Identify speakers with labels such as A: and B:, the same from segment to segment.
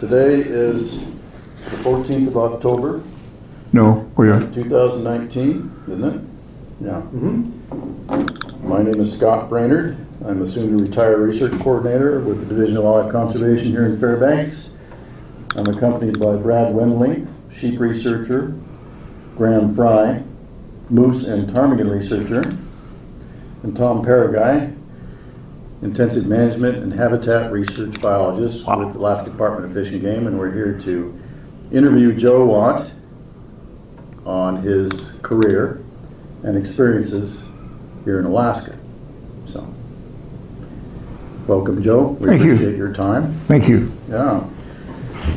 A: Today is the 14th of October,
B: No, oh yeah.
A: 2019, isn't it? Yeah. My name is Scott Brainerd. I'm a soon-to-retire research coordinator with the Division of Wildlife Conservation here in Fairbanks. I'm accompanied by Brad Wendling, sheep researcher, Frye, moose and ptarmigan researcher, and Tom Paragi, intensive management and habitat research biologist with the Alaska Department of Fish and Game, and we're here to interview Joe Watt on his career and experiences here in Alaska. So, welcome, Joe. We
B: Thank you.
A: appreciate your time.
B: Thank you.
A: Yeah.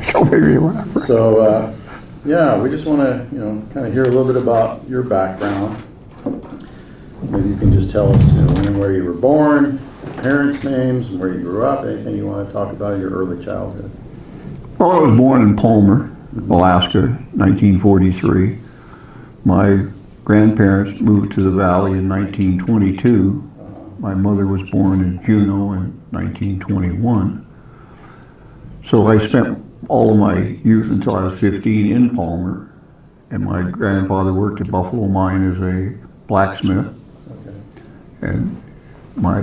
B: So very laugh.
A: So, yeah, we just want to, kind of hear a little bit about your background. Maybe you can just tell us, when and where you were born, your parents' names, and where you grew up, anything you want to talk about in your early childhood.
B: Well, I was born in Palmer, Alaska, 1943. My grandparents moved to the valley in 1922. My mother was born in Juneau in 1921. So I spent all of my youth until I was 15 in Palmer, and my grandfather worked at Buffalo Mine as a blacksmith.
A: Okay.
B: And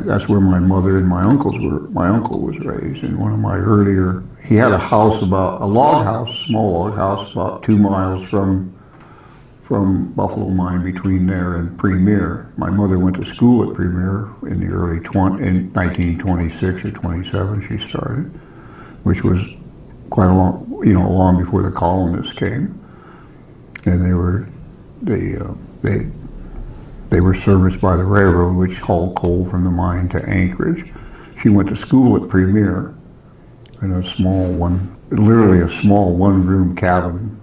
B: that's where my mother and my uncles were. My uncle was raised in one of my earlier. He had a house small log house, about 2 miles from Buffalo Mine, between there and Premier. My mother went to school at Premier in the in 1926 or 27. She started, which was quite a long before the colonists came, and they were serviced by the railroad, which hauled coal from the mine to Anchorage. She went to school at Premier in literally a small one-room cabin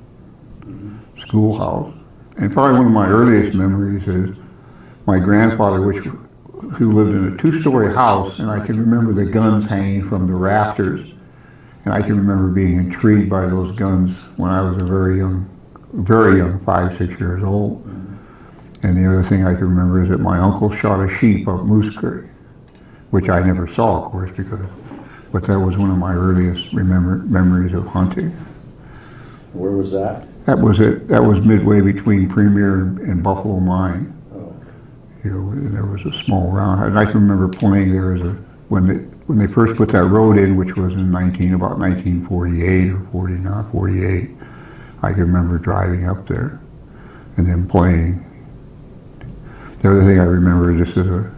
B: schoolhouse. And probably one of my earliest memories is my grandfather, who lived in a 2-story house, and I can remember the guns hanging from the rafters. And I can remember being intrigued by those guns when I was a very young, 5, 6 years old. And the other thing I can remember is that my uncle shot a sheep up Moose Creek, which I never saw, of course, but that was one of my earliest memories of hunting.
A: Where was that?
B: That was midway between Premier and Buffalo Mine.
A: Oh.
B: And there was a small round, and I can remember playing there when they first put that road in, which was in about 1948 or 48. I can remember driving up there and then playing. The other thing I remember, just as a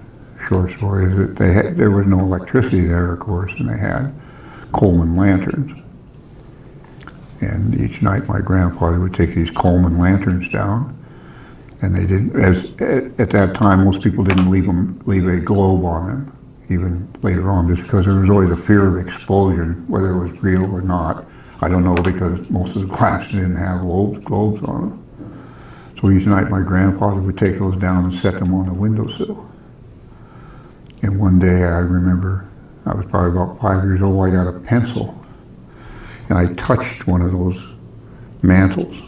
B: short story, is that there was no electricity there, of course, and they had Coleman lanterns. And each night my grandfather would take these Coleman lanterns down, and they didn't, at that time, most people didn't leave a globe on them, even later on, just because there was always a fear of explosion, whether it was real or not. I don't know, because most of the classes didn't have globes on them. So each night my grandfather would take those down and set them on the windowsill. And one day I remember, I was probably about 5 years old, I got a pencil, and I touched one of those mantles.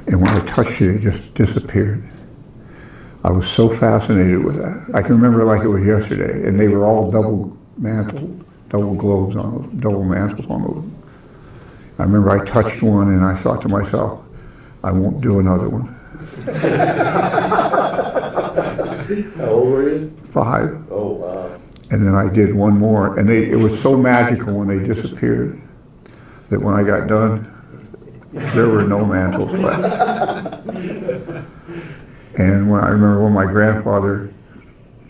B: And when I touched it, it just disappeared. I was so fascinated with that. I can remember it like it was yesterday, and they were all double globes on those, double mantles on those. I remember I touched one, and I thought to myself, I won't do another one.
A: How old were you?
B: 5.
A: Oh, wow.
B: And then I did one more, and it was so magical when they disappeared that when I got done, there were no mantles left. And I remember when my grandfather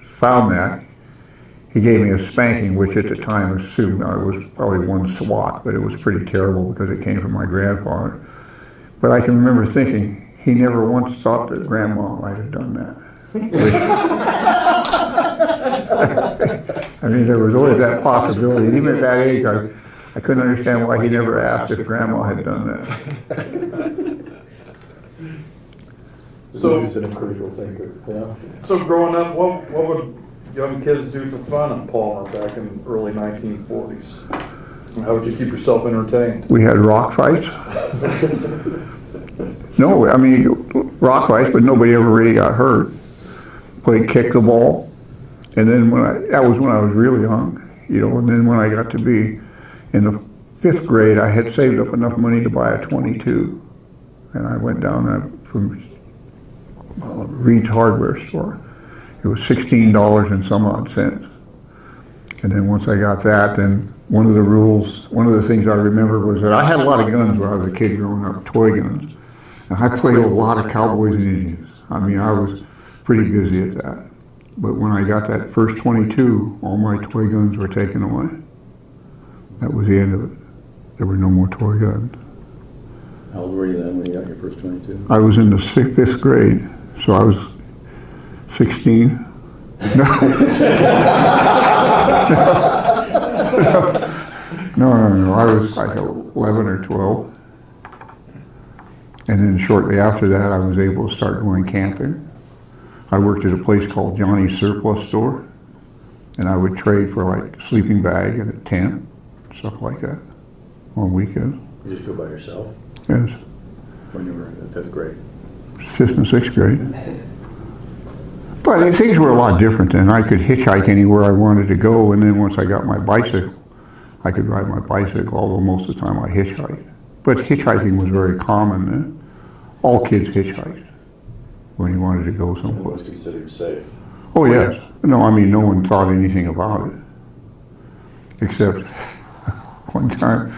B: found that, he gave me a spanking, which at the time it was probably one swat, but it was pretty terrible because it came from my grandfather. But I can remember thinking, he never once thought that Grandma might have done that. I mean, there was always that possibility. Even at that age, I couldn't understand why he never asked if Grandma had done that.
A: So he's an incredible thinker. Yeah.
C: So growing up, what would young kids do for fun in Palmer back in the early 1940s? And how would you keep yourself entertained?
B: We had rock fights. No, I mean, rock fights, but nobody ever really got hurt. Played kick the ball. And then that was when I was really young, and then when I got to be in the fifth grade, I had saved up enough money to buy a 22. And I went down from Reed's hardware store. It was $16 and some odd cents. And then once I got that, then one of the things I remember was that I had a lot of guns when I was a kid growing up, toy guns. And I played a lot of cowboys and Indians. I mean, I was pretty busy at that. But when I got that first 22, all my toy guns were taken away. That was the end of it. There were no more toy guns.
A: How old were you then when you got your first 22?
B: I was in the fifth grade, so I was 16. No. I was like 11 or 12. And then shortly after that, I was able to start going camping. I worked at a place called Johnny's Surplus Store, and I would trade for like a sleeping bag and a tent, stuff like that, on weekends.
A: You just go by yourself?
B: Yes.
A: When you were in the fifth grade?
B: Fifth and sixth grade. But things were a lot different then. I could hitchhike anywhere I wanted to go, and then once I got my bicycle, I could ride my bicycle, although most of the time I hitchhiked. But hitchhiking was very common then. All kids hitchhiked when you wanted to go
A: It
B: someplace.
A: was considered safe.
B: Oh yes. No, I mean no one thought anything about it. Except one time,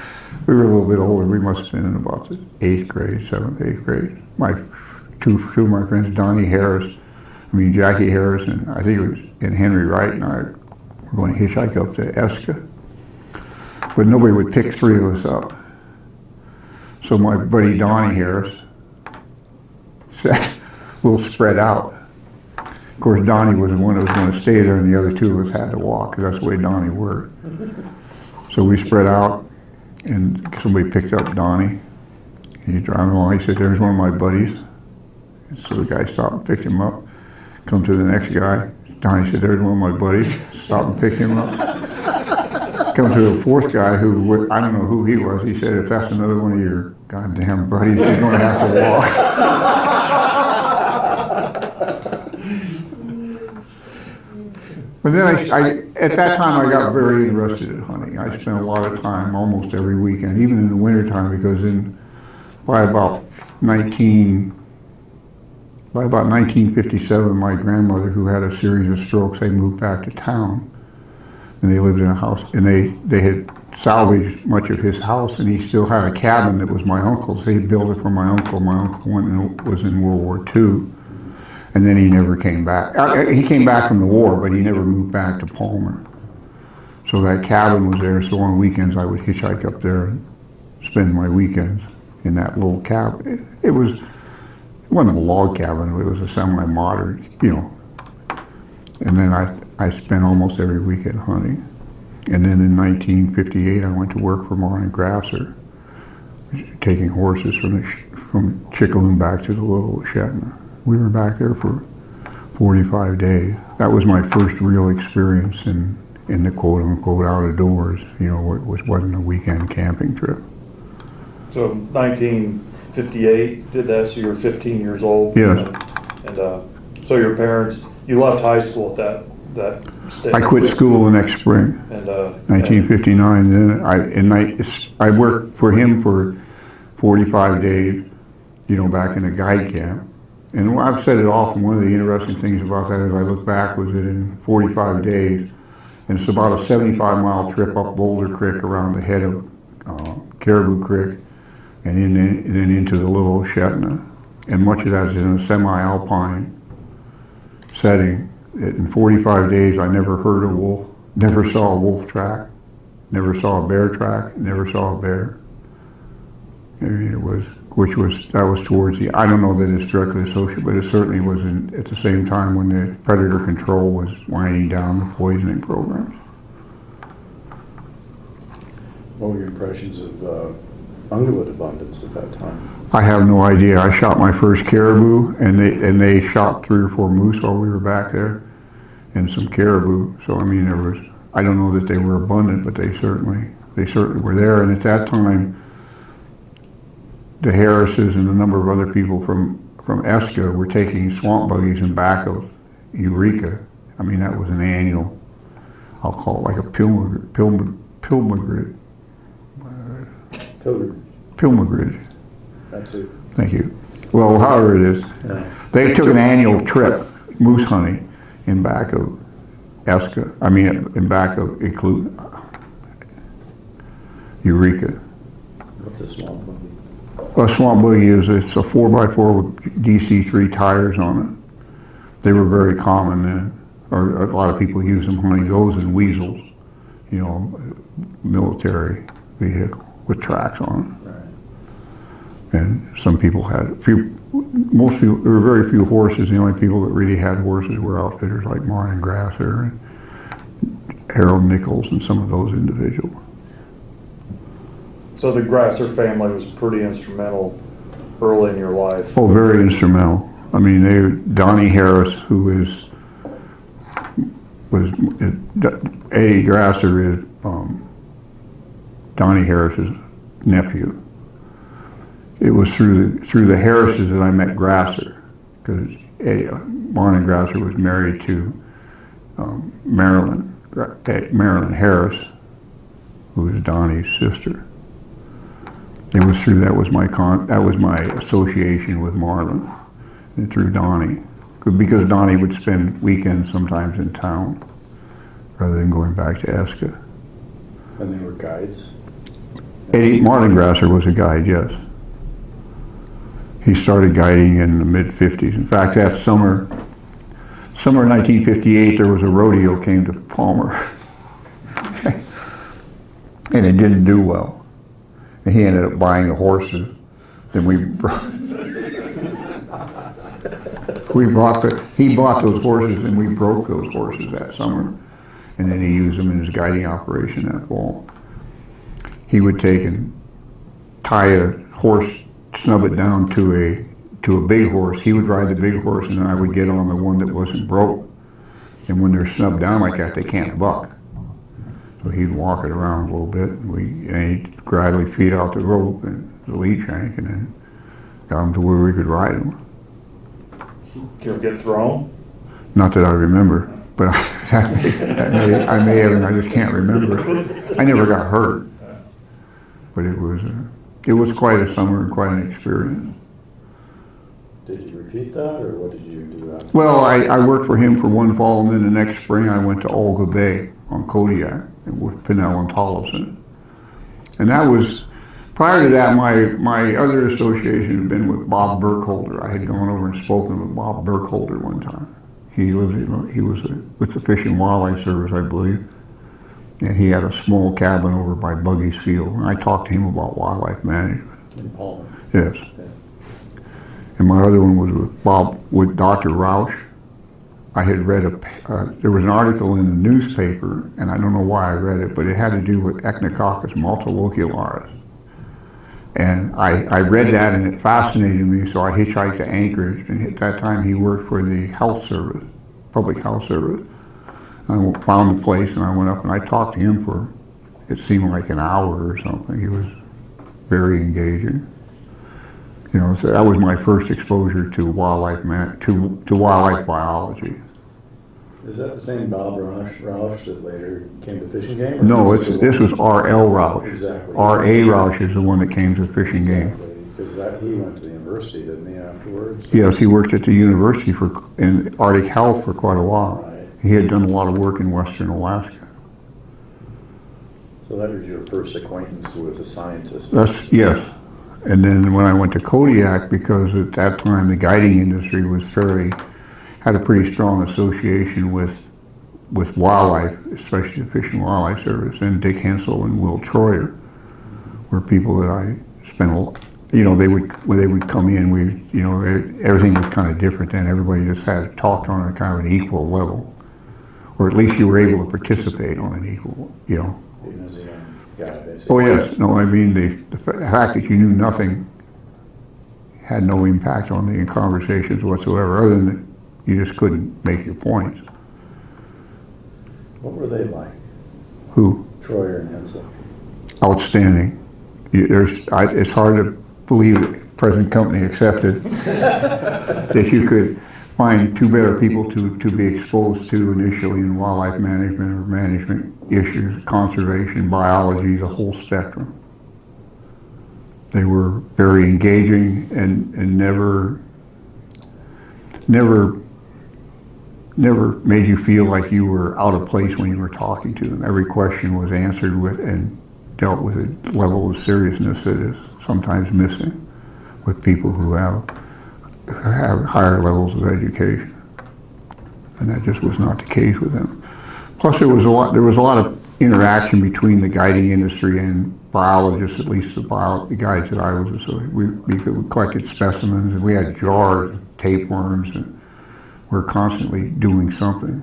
B: we were a little bit older, we must have been in about the 8th grade, 7th, 8th grade. Two of my friends, Jackie Harris, and I think it was and Henry Wright and I were going to hitchhike up to Eska. But nobody would pick three of us up. So my buddy Donnie Harris said, we'll spread out. Of course, Donnie was the one that was going to stay there, and the other two of us had to walk, because that's the way Donnie worked. So we spread out, and somebody picked up Donnie. He's driving along. He said, there's one of my buddies. So the guy stopped and picked him up. Come to the next guy. Donnie said, there's one of my buddies. Stopped and picked him up. Come to the fourth guy, who, I don't know who he was. He said, if that's another one of your goddamn buddies, you're going to have to walk. But then at that time, I got very interested in hunting. I spent a lot of time, almost every weekend, even in the wintertime, because by about 1957, my grandmother, who had a series of strokes, they moved back to town. And they lived in a house, and they had salvaged much of his house, and he still had a cabin that was my uncle's. They built it for my uncle. My uncle was in World War II, and then he never came back. He came back from the war, but he never moved back to Palmer. So that cabin was there, so on weekends I would hitchhike up there and spend my weekends in that little cabin. It wasn't a log cabin, it was a semi-modern, And then I spent almost every weekend hunting. And then in 1958, I went to work for Martin Grasser, taking horses from Chickaloon back to the Little Shetna. We were back there for 45 days. That was my first real experience in the quote-unquote outdoors, which wasn't a weekend camping trip.
C: So 1958, did that, so you were 15 years old?
B: Yes.
C: And so your parents, you left high school at that stage?
B: I quit school the next spring,
C: and
B: 1959. Then I worked for him for 45 days, back in a guide camp. And I've said it often, one of the interesting things about that as I look back was that in 45 days, and it's about a 75-mile trip up Boulder Creek around the head of Caribou Creek, and then into the Little Shetna. And much of that is in a semi-alpine setting. In 45 days, I never heard a wolf, never saw a wolf track, never saw a bear track, never saw a bear. I mean, that was towards the, I don't know that it's directly associated, but it certainly was at the same time when the predator control was winding down the poisoning programs.
A: What were your impressions of ungulate abundance at that time?
B: I have no idea. I shot my first caribou, and they shot 3 or 4 moose while we were back there, and some caribou. So I mean, I don't know that they were abundant, but they certainly were there. And at that time, the Harrises and a number of other people from Eska were taking swamp buggies and back of Eureka. I mean, that was an annual, I'll call it like a pilgrimage. Pilgrimage.
A: That too.
B: Thank you. Well, however it is, they took an annual trip moose hunting in back of in back of Eureka.
A: What's a swamp buggy?
B: A swamp buggy it's a 4x4 with DC3 tires on it. They were very common then, or a lot of people use them hunting those and weasels, military vehicle with tracks on it.
A: Right.
B: And some people had most people, there were very few horses. The only people that really had horses were outfitters like Martin Grasser and Harold Nichols and some of those individuals.
C: So the Grasser family was pretty instrumental early in your life.
B: Oh, very instrumental. I mean, Donnie Harris, who was Eddie Grasser is Donnie Harris's nephew. It was through the Harrises that I met Grasser, because Martin Grasser was married to Marilyn Harris, who was Donnie's sister. It was through that was my association with Marlon, and through Donnie, because Donnie would spend weekends sometimes in town rather than going back to Eska.
A: And they were guides?
B: Martin Grasser was a guide, yes. He started guiding in the mid-50s. In fact, that summer 1958, there was a rodeo came to Palmer. And it didn't do well. And he ended up buying the horses. Then he bought those horses and we broke those horses that summer. And then he used them in his guiding operation that fall. He would take and tie a horse, snub it down to a big horse. He would ride the big horse and then I would get on the one that wasn't broke. And when they're snubbed down like that, they can't buck. So he'd walk it around a little bit and he'd gradually feed out the rope and the lead shank and then got him to where we could ride him.
C: Did you ever get thrown?
B: Not that I remember, but I may have, and I just can't remember. I never got hurt, but it was quite a summer and quite an experience.
A: Did you repeat that, or what did you do after?
B: Well, I worked for him for one fall, and then the next spring I went to Olga Bay on Kodiak with Pinnell and Tollefson. And that was, prior to that, my other association had been with Bob Burkholder. I had gone over and spoken with Bob Burkholder one time. He was with the Fish and Wildlife Service, I believe. And he had a small cabin over by Buggy's Field. And I talked to him about wildlife management.
A: In Palmer?
B: Yes.
A: Yeah.
B: And my other one was with Dr. Rausch. I had read there was an article in the newspaper, and I don't know why I read it, but it had to do with Echinococcus multilocularis. And I read that and it fascinated me, so I hitchhiked to Anchorage, and at that time he worked for the health service, public health service. I found the place and I went up and I talked to him for, it seemed like an hour or something. He was very engaging. So that was my first exposure to wildlife to wildlife biology.
A: Is that the same Bob Rausch that later came to Fish and Game?
B: No, this was R.L. Rausch.
A: Exactly.
B: R.A. Rausch is the one that came to Fish and Game.
A: Because he went to the university, didn't he, afterwards?
B: Yes, he worked at the university in Arctic Health for quite a while.
A: Right.
B: He had done a lot of work in western Alaska.
A: So that was your first acquaintance with a scientist?
B: Yes. And then when I went to Kodiak, because at that time the guiding industry had a pretty strong association with wildlife, especially the Fish and Wildlife Service, and Dick Hensel and Will Troyer were people that I spent when they would come in, everything was kind of different then. Everybody just had to talk on a kind of an equal level, or at least you were able to participate on an equal,
A: Even as a young guy, basically.
B: Oh yes, no, I mean the fact that you knew nothing had no impact on the conversations whatsoever, other than that you just couldn't make your points.
A: What were they like?
B: Who?
A: Troyer and Hensel.
B: Outstanding. It's hard to believe that present company accepted that you could find two better people to be exposed to initially in wildlife management or management issues, conservation, biology, the whole spectrum. They were very engaging and never made you feel like you were out of place when you were talking to them. Every question was answered with and dealt with a level of seriousness that is sometimes missing with people who have higher levels of education. And that just was not the case with them. Plus there was a lot of interaction between the guiding industry and biologists, at least the guides that I was associated with. We collected specimens, and we had jars, tapeworms, and we're constantly doing something.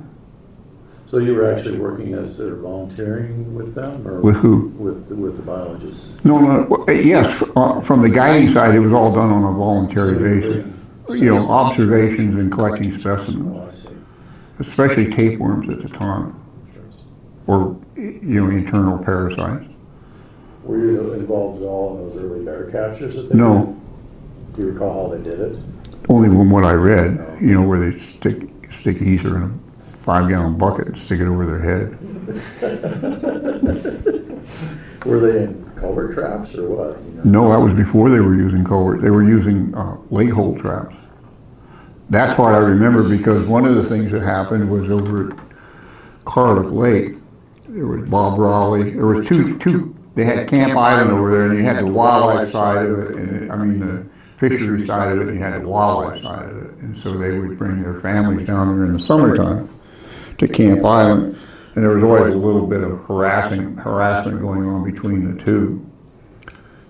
A: So you were actually working as sort of volunteering with them? Or
B: With who?
A: With the biologists.
B: No, yes, from the guiding side, it was all done on a voluntary basis. You know, observations and collecting specimens,
A: Oh, I see.
B: especially tapeworms at the time, or, you know, internal parasites.
A: Were you involved at all in those early bear captures that they
B: No,
A: did? Do you recall how they did it?
B: only from what I read, you know, where they stick ether in a 5-gallon bucket and stick it over their head.
A: Were they in culvert traps or what? You know?
B: No, that was before they were using culvert. They were using lake hole traps. That part I remember because one of the things that happened was over at Cardiff Lake, there was Bob Raleigh. There was two. They had Camp Island over there, and you had the wildlife side of it, and the fishery side of it, and you had the wildlife side of it. And so they would bring their families down there in the summertime to Camp Island, and there was always a little bit of harassment going on between the two.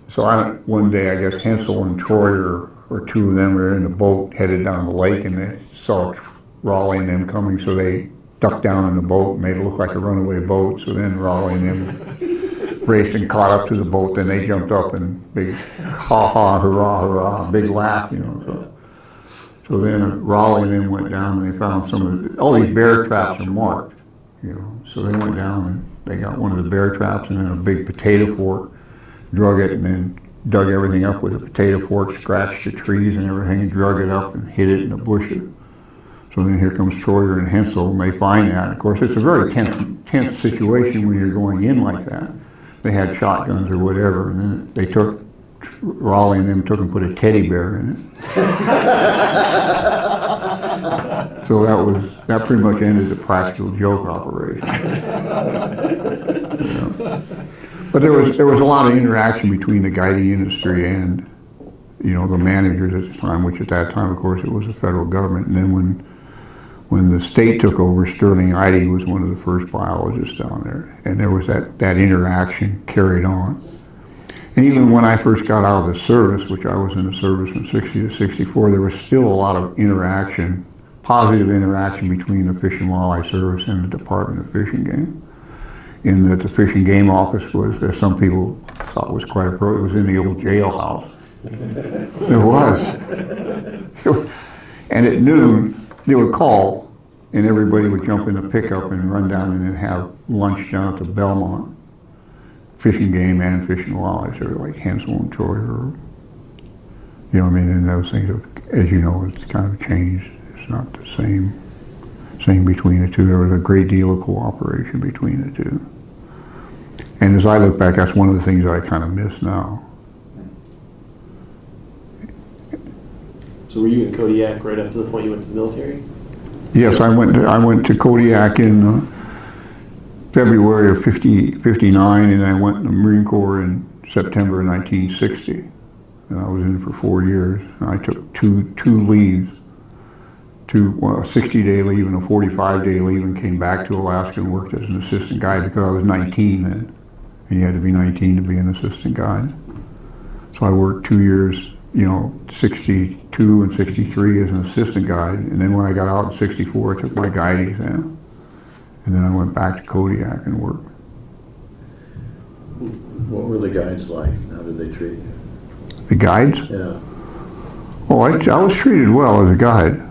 B: So one day, I guess Hensel and Troy or two of them were in the boat headed down the lake, and they saw Raleigh and them coming, so they ducked down in the boat and made it look like a runaway boat. So then Raleigh and them raced and caught up to the boat. Then they jumped up and big ha ha hurrah hurrah, big laugh, you know. So then Raleigh and them went down and they found all these bear traps are marked, you know. So they went down and they got one of the bear traps and then a big potato fork, drug it, and then dug everything up with a potato fork, scratched the trees and everything, drug it up and hid it in the bushes. So then here comes Troyer and Hensel, and they find that. Of course, it's a very tense situation when you're going in like that. They had shotguns or whatever, and then they took, Raleigh and them took and put a teddy bear in it. So that pretty much ended the practical joke operation. You know. But there was a lot of interaction between the guiding industry and, you know, the managers at the time, which at that time, of course, it was the federal government. And then when the state took over, Sterling Idy was one of the first biologists down there, and there was that interaction carried on. And even when I first got out of the service, which I was in the service from 60 to 64, there was still a lot of interaction, positive interaction between the Fish and Wildlife Service and the Department of Fish and Game. In that the Fish and Game office was, as some people thought was quite appropriate, it was in the old jailhouse. It was. And at noon, they would call, and everybody would jump in the pickup and run down and then have lunch down at the Belmont. Fish and Game and Fish and Wildlife, sort of like Hensel and Troy, or, you know what I mean? And those things, as you know, it's kind of changed. It's not the same between the two. There was a great deal of cooperation between the two. And as I look back, that's one of the things that I kind of miss now.
D: So were you in Kodiak right up to the point you went to the military?
B: Yes, I went to Kodiak in February of 59, and I went in the Marine Corps in September of 1960. And I was in for 4 years. And I took two leaves, a 60-day leave and a 45-day leave, and came back to Alaska and worked as an assistant guide because I was 19 then. And you had to be 19 to be an assistant guide. So I worked 2 years, you know, 62 and 63 as an assistant guide. And then when I got out in 64, I took my guide exam. And then I went back to Kodiak and worked.
A: What were the guides like? How did they treat you?
B: The guides?
A: Yeah.
B: Oh, I was treated well as a guide.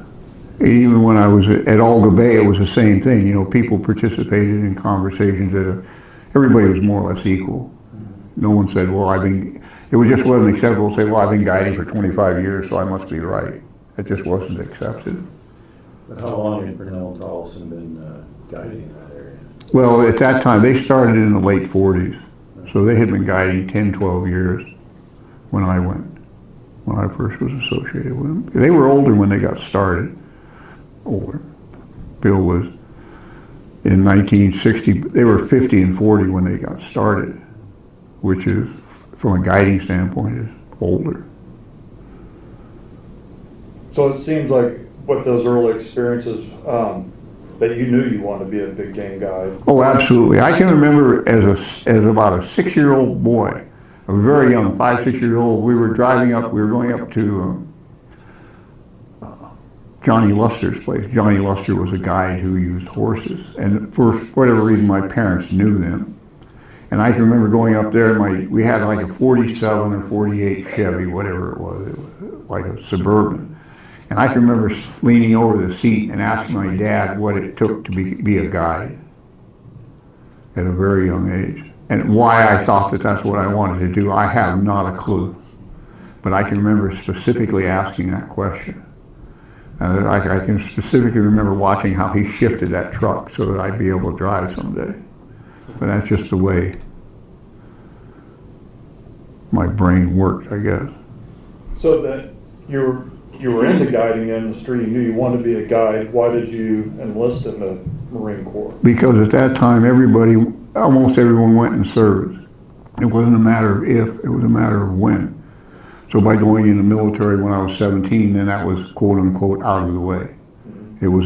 B: Even when I was at Olga Bay, it was the same thing. You know, people participated in conversations that everybody was more or less equal. No one said, well, it wasn't acceptable to say, well, I've been guiding for 25 years, so I must be right. It just wasn't accepted.
A: But how long had Purnell and Tolleson been guiding in that area?
B: Well, at that time, they started in the late 40s. So they had been guiding 10, 12 years. when I went, when I first was associated with them. They were older when they got started, older. Bill was in 1960, they were 50 and 40 when they got started, which is, from a guiding standpoint, is older.
C: So it seems like with those early experiences, that you knew you wanted to be a big game guide.
B: Oh, absolutely. I can remember as about a 6-year-old boy, a very young, 5, 6-year-old, we were going up to Johnny Luster's place. Johnny Luster was a guide who used horses, and for whatever reason, my parents knew them. And I can remember going up there, we had like a 47 or 48 Chevy, whatever it was like a Suburban. And I can remember leaning over the seat and asking my dad what it took to be a guide at a very young age. And why I thought that that's what I wanted to do, I have not a clue. But I can remember specifically asking that question. I can specifically remember watching how he shifted that truck so that I'd be able to drive someday. But that's just the way my brain worked, I guess.
C: So that you were in the guiding industry, you knew you wanted to be a guide. Why did you enlist in the Marine Corps?
B: Because at that time, almost everyone went in service. It wasn't a matter of if, it was a matter of when. So by going in the military when I was 17, then that was quote unquote out of the way. It was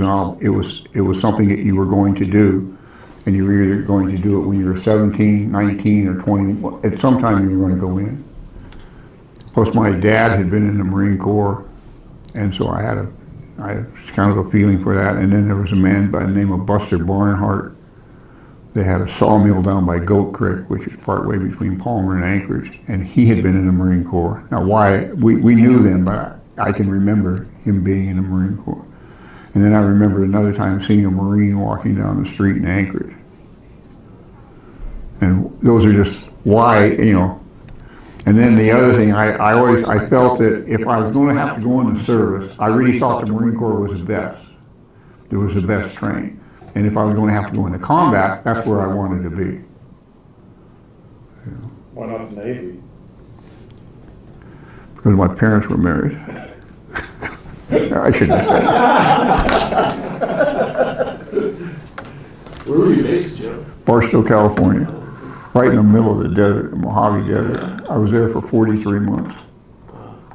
B: something that you were going to do, and you were either going to do it when you were 17, 19, or 20. At some time you were going to go in. Plus my dad had been in the Marine Corps, and so I had kind of a feeling for that. And then there was a man by the name of Buster Barnhart. They had a sawmill down by Goat Creek, which is partway between Palmer and Anchorage, and he had been in the Marine Corps. Now why, we knew them, but I can remember him being in the Marine Corps. And then I remember another time seeing a Marine walking down the street in Anchorage. And those are just why, And then the other thing, I felt that if I was going to have to go into service, I really thought the Marine Corps was the best. It was the best trained. And if I was going to have to go into combat, that's where I wanted to be.
C: Why not the Navy?
B: Because my parents were married. I shouldn't have said that.
D: Where were you based, Joe?
B: Barstow, California. Right in the middle of the desert, the Mojave Desert. I was there for 43 months.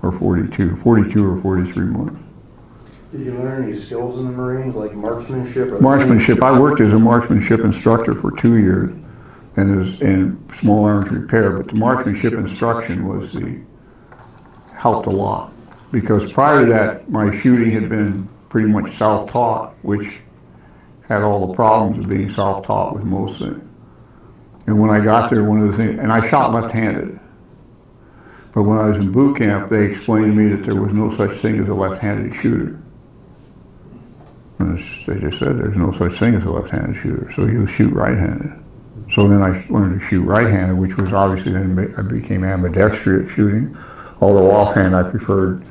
B: Or 42 or 43 months.
E: Did you learn any skills in the Marines, like marksmanship?
B: Marksmanship. I worked as a marksmanship instructor for 2 years, and in small arms repair. But the marksmanship instruction helped a lot, because prior to that, my shooting had been pretty much self-taught, which had all the problems of being self-taught with most things. And when I got there, one of the things, and I shot left-handed. But when I was in boot camp, they explained to me that there was no such thing as a left-handed shooter. And they just said there's no such thing as a left-handed shooter, so you shoot right-handed. So then I learned to shoot right-handed, which was obviously then I became ambidextrous at shooting. Although offhand I preferred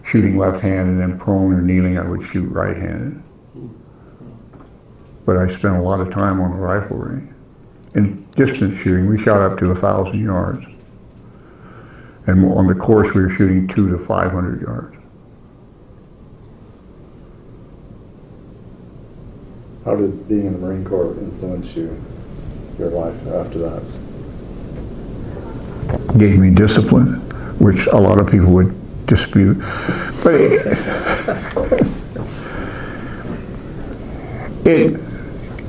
B: shooting left-handed, and then prone or kneeling I would shoot right-handed. But I spent a lot of time on the rifle range. In distance shooting, we shot up to 1,000 yards. And on the course, we were shooting 200 to 500 yards.
A: How did being in the Marine Corps influence your life after that?
B: Gave me discipline, which a lot of people would dispute. But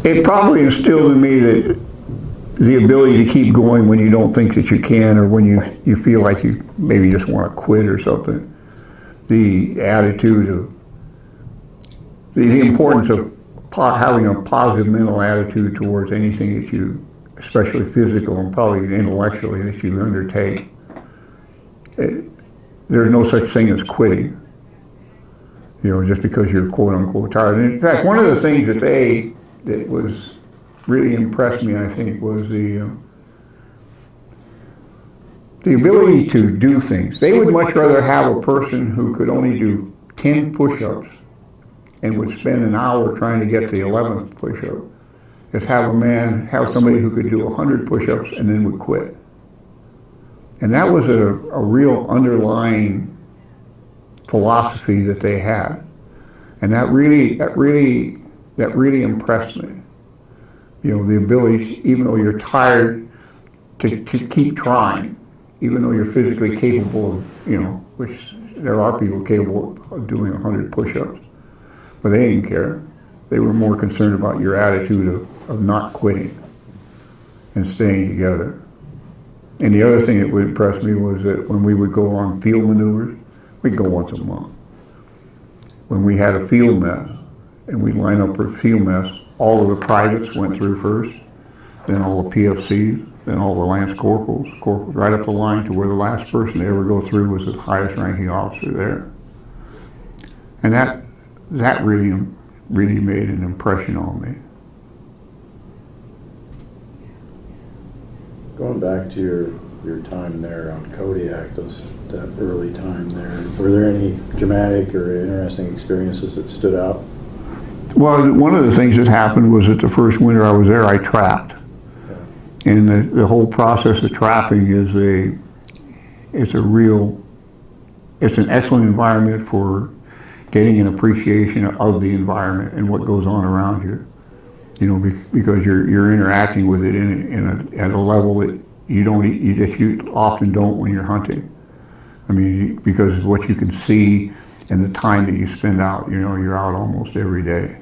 B: it probably instilled in me that the ability to keep going when you don't think that you can, or when you feel like you maybe just want to quit or something. The attitude of, the importance of having a positive mental attitude towards anything that you, especially physical and probably intellectually, that you undertake. There's no such thing as quitting, just because you're quote unquote tired. And in fact, one of the things that was really impressed me, I think, was the ability to do things. They would much rather have a person who could only do 10 push-ups and would spend an hour trying to get the 11th push-up, as have somebody who could do 100 push-ups and then would quit. And that was a real underlying philosophy that they had. And that really impressed me. You know, the ability, even though you're tired, to keep trying, even though you're physically capable of, you know, which there are people capable of doing 100 push-ups, but they didn't care. They were more concerned about your attitude of not quitting and staying together. And the other thing that would impress me was that when we would go on field maneuvers, we'd go once a month. When we had a field mess, and we'd line up for a field mess, all of the privates went through first, then all the PFCs, then all the lance corporals, right up the line to where the last person to ever go through was the highest ranking officer there. And that really made an impression on me.
A: Going back to your time there on Kodiak, that early time there, were there any dramatic or interesting experiences that stood out?
B: Well, one of the things that happened was that the first winter I was there, I trapped. Yeah. And the whole process of trapping is it's an excellent environment for getting an appreciation of the environment and what goes on around you. You know, because you're interacting with it at a level that you often don't when you're hunting. I mean, because of what you can see and the time that you spend out, you know, you're out almost every day.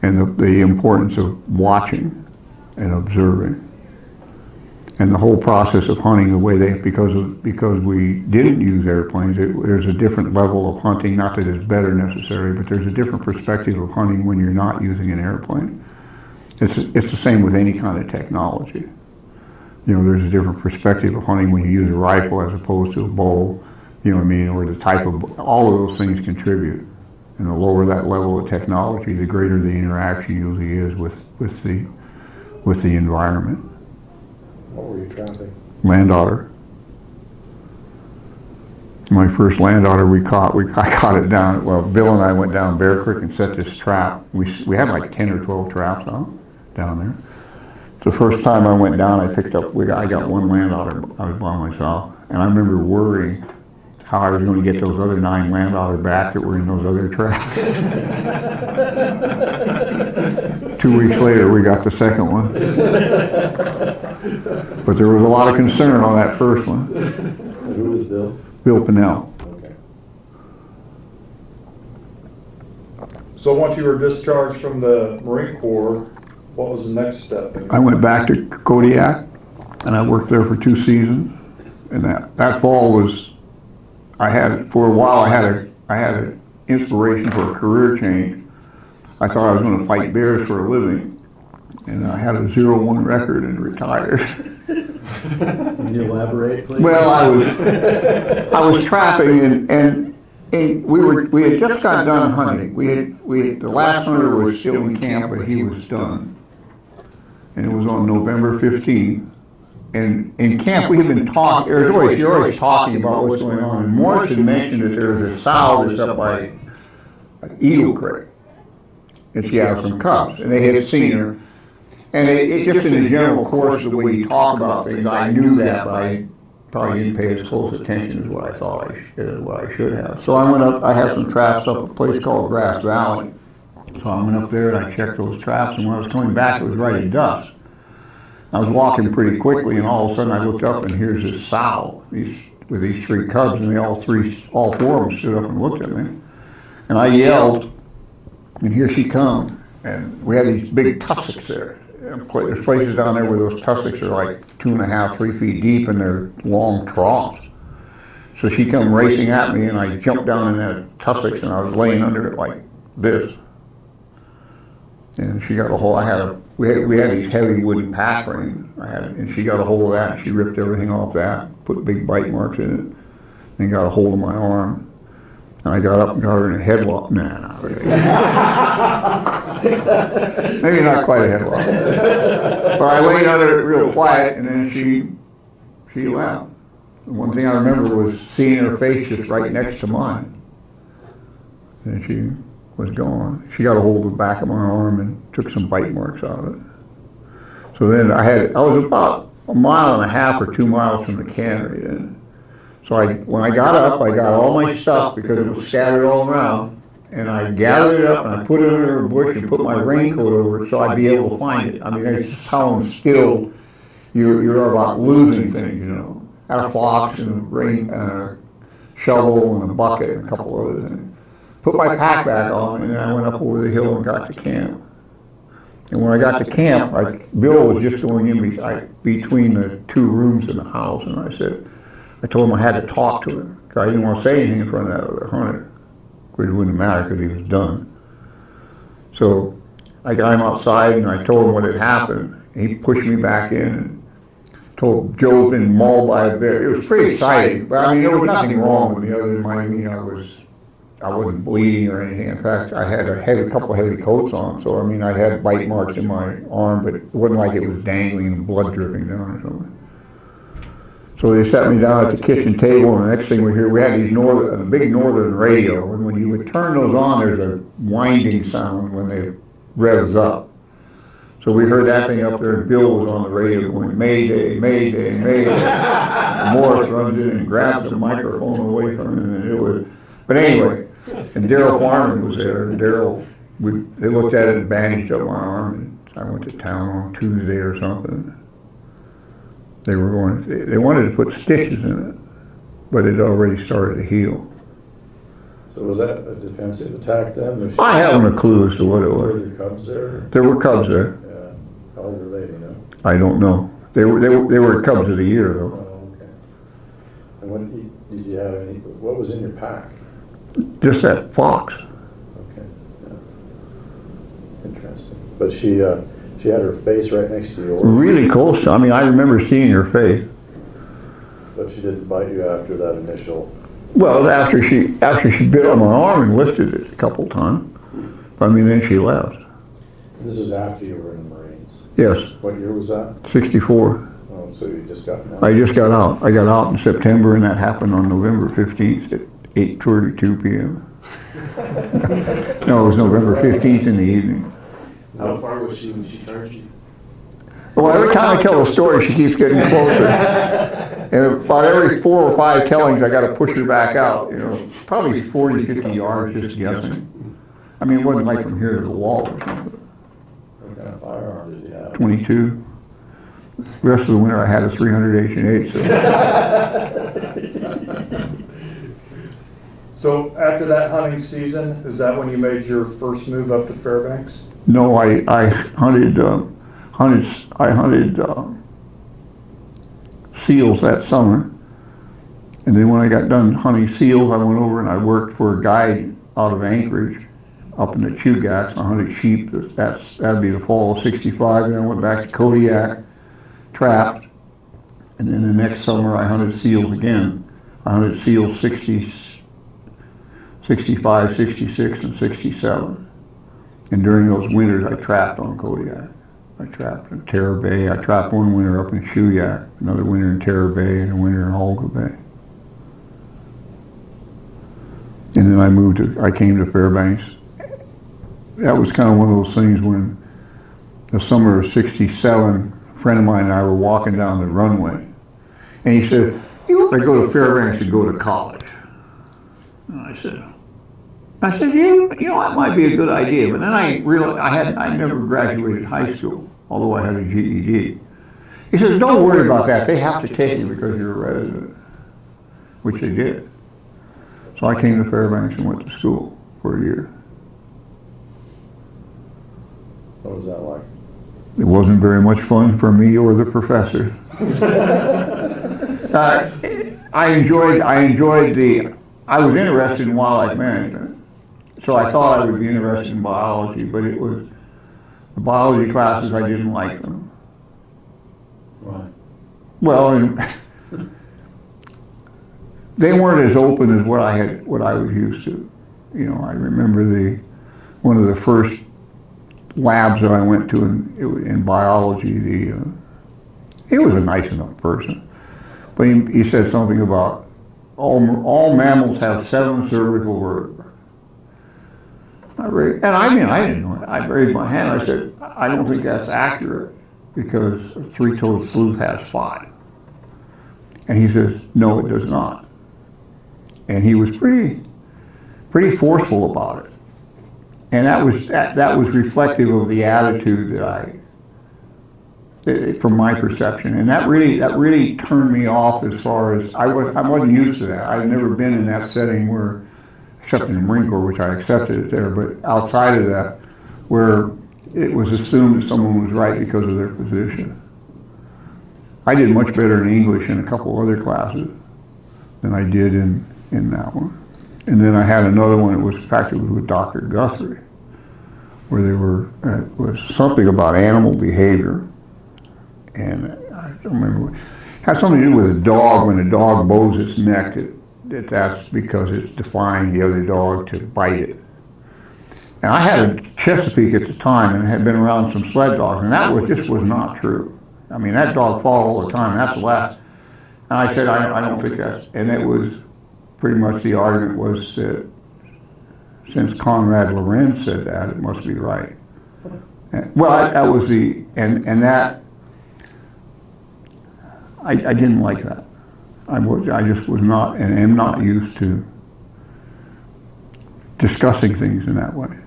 B: And the importance of watching and observing. And the whole process of hunting the way because we didn't use airplanes, there's a different level of hunting, not that it's better necessarily, but there's a different perspective of hunting when you're not using an airplane. It's the same with any kind of technology. You know, there's a different perspective of hunting when you use a rifle as opposed to a bow, you know what I mean, or the type of, all of those things contribute. And the lower that level of technology, the greater the interaction usually is with the environment.
A: What were you trapping?
B: Land otter. My first land otter I caught it down. Well, Bill and I went down Bear Creek and set this trap. We had like 10 or 12 traps down there. The first time I went down, I got one land otter. I was by myself, and I remember worrying how I was going to get those other 9 land otter back that were in those other traps. 2 weeks later, we got the second one. But there was a lot of concern on that first one.
A: And who was Bill?
B: Bill Pinnell.
A: Okay.
C: So once you were discharged from the Marine Corps, what was the next step?
B: I went back to Kodiak, and I worked there for 2 seasons. And that fall was, for a while I had an inspiration for a career change. I thought I was going to fight bears for a living, and I had a 0-1 record and retired.
A: Can you elaborate, please?
B: Well, I was trapping, and we had just got done hunting. The last hunter was still in camp, but he was done, and it was on November 15th. And in camp, we had been talking. You're always talking about what's going on. And Morris had mentioned that there was a sow that's up by Eagle Creek, and she had some cubs, and they had seen her. And it just in the general course of the way you talk about things, I knew that, but I probably didn't pay as close attention as what I thought what I should have. So I went up. I had some traps up at a place called Grass Valley. So I went up there and I checked those traps. And when I was coming back, it was right at dusk. I was walking pretty quickly, and all of a sudden I looked up, and here's this sow with these 3 cubs, and all 4 of them stood up and looked at me. And I yelled, and here she comes. And we had these big tussocks there. There's places down there where those tussocks are like 2.5, 3 feet deep, and they're long troughs. So she come racing at me, and I jumped down in that tussocks, and I was laying under it like this. And she got a hold. We had these heavy wooden pack rings. And she got a hold of that, and she ripped everything off that, put big bite marks in it, and got a hold of my arm. And I got up and got her in a headlock. Nah, not really. Maybe not quite a headlock. But I laid under it real quiet, and then she left. The one thing I remember was seeing her face just right next to mine. And she was gone. She got a hold of the back of my arm and took some bite marks out of it. So then I was about a mile and a half or 2 miles from the cannery. And so when I got up, I got all my stuff because it was scattered all around, and I gathered it up and I put it under a bush and put my raincoat over it so I'd be able to find it. I mean, that's just how instilled you're about losing things, you know. I had a fox and a rain, shovel and a bucket and a couple other things. Put my pack back on, and then I went up over the hill and got to camp. And when I got to camp, Bill was just going in between the two rooms in the house, and I told him I had to talk to him, because I didn't want to say anything in front of that other hunter, which wouldn't matter because he was done. So I got him outside, and I told him what had happened. He pushed me back in and told Joe had been mauled by a bear. It was pretty exciting, but I mean, there was nothing wrong with me other than I wasn't bleeding or anything. In fact, I had a couple heavy coats on, so I mean, I had bite marks in my arm, but it wasn't like it was dangling and blood dripping down or something. So they sat me down at the kitchen table, and the next thing we hear, we had these big northern radio, and when you would turn those on, there's a winding sound when they revs up. So we heard that thing up there, and Bill was on the radio going, Mayday, Mayday, Mayday. And Morris runs in and grabs the microphone away from him, and but anyway, and Daryl Farman was there. Daryl, they looked at it and bandaged up my arm, and I went to town on Tuesday or something. They wanted to put stitches in it, but it already started to heal.
A: So was that a defensive attack then?
B: I haven't a clue as to what it
A: Were
B: was.
A: there cubs there?
B: There were cubs there.
A: Yeah. How old were they, you know?
B: I don't know. They were cubs of the year though.
A: Oh, okay. And did you have what was in your pack?
B: Just that fox.
A: Okay, yeah. Interesting. But she had her face right next to yours.
B: Really close. I mean, I remember seeing her face.
A: But she didn't bite you after that initial.
B: Well, after she bit on my arm and lifted it a couple times. I mean, then she left.
A: This is after you were in the Marines.
B: Yes,
A: What year was that?
B: 64.
A: Oh, so you just got out.
B: I just got out. I got out in September, and that happened on November 15th at 8:32 p.m. No, it was November 15th in the evening.
D: How far was she when she charged you?
B: Well, every time I tell a story, she keeps getting closer. And about every 4 or 5 tellings, I got to push her back out, you know, probably 40, 50 yards, just guessing. I mean, it wasn't like from here to the wall or something.
A: What kind of firearm did you have?
B: 22. The rest of the winter, I had a 300 H&8.
C: So after that hunting season, is that when you made your first move up to Fairbanks?
B: No, I hunted seals that summer, and then when I got done hunting seals, I went over and I worked for a guide out of Anchorage, up in the Chugach. I hunted sheep. That'd be the fall of '65. Then I went back to Kodiak, trapped, and then the next summer I hunted seals again. I hunted seals 60, 65, 66, and 67. And during those winters, I trapped on Kodiak. I trapped in Terror Bay. I trapped one winter up in Shuyak, another winter in Terror Bay, and a winter in Olga Bay. And then I came to Fairbanks. That was kind of one of those things when the summer of '67, a friend of mine and I were walking down the runway. And he said, "You ought to go to Fairbanks and go to college." And I said, yeah, you know, that might be a good idea. But then I realized I never graduated high school, although I had a GED. He says, "Don't worry about that. They have to take you because you're a resident," which they did. So I came to Fairbanks and went to school for a year.
A: What was that like?
B: It wasn't very much fun for me or the professor. I was interested in wildlife management. So I thought I would be interested in biology, but it was the biology classes, I didn't like them.
A: Right.
B: Well, they weren't as open as what I was used to. You know, I remember one of the first labs that I went to in biology. He was a nice enough person, but he said something about all mammals have 7 cervical vertebrae. I didn't know. I raised my hand. I said, "I don't think that's accurate." because a three-toed sleuth has 5. And he says, no, it does not. And he was pretty forceful about it. And that was reflective of the attitude from my perception. And that really turned me off as far as, I wasn't used to that. I'd never been in that setting where, except in the Marine Corps, which I accepted it there, but outside of that, where it was assumed that someone was right because of their position. I did much better in English in a couple other classes than I did in that one. And then I had another one, it was with Dr. Guthrie, where it was something about animal behavior. And I don't remember, it had something to do with a dog. When a dog bows its neck, that's because it's defying the other dog to bite it. And I had a Chesapeake at the time and had been around some sled dogs, and this was not true. I mean, that dog fought all the time, that's the last. And I said, I don't think that's, and it was pretty much the argument was that since Conrad Lorenz said that, it must be right. Well, that was and that, I didn't like that. I just was not, and am not used to discussing things in that way.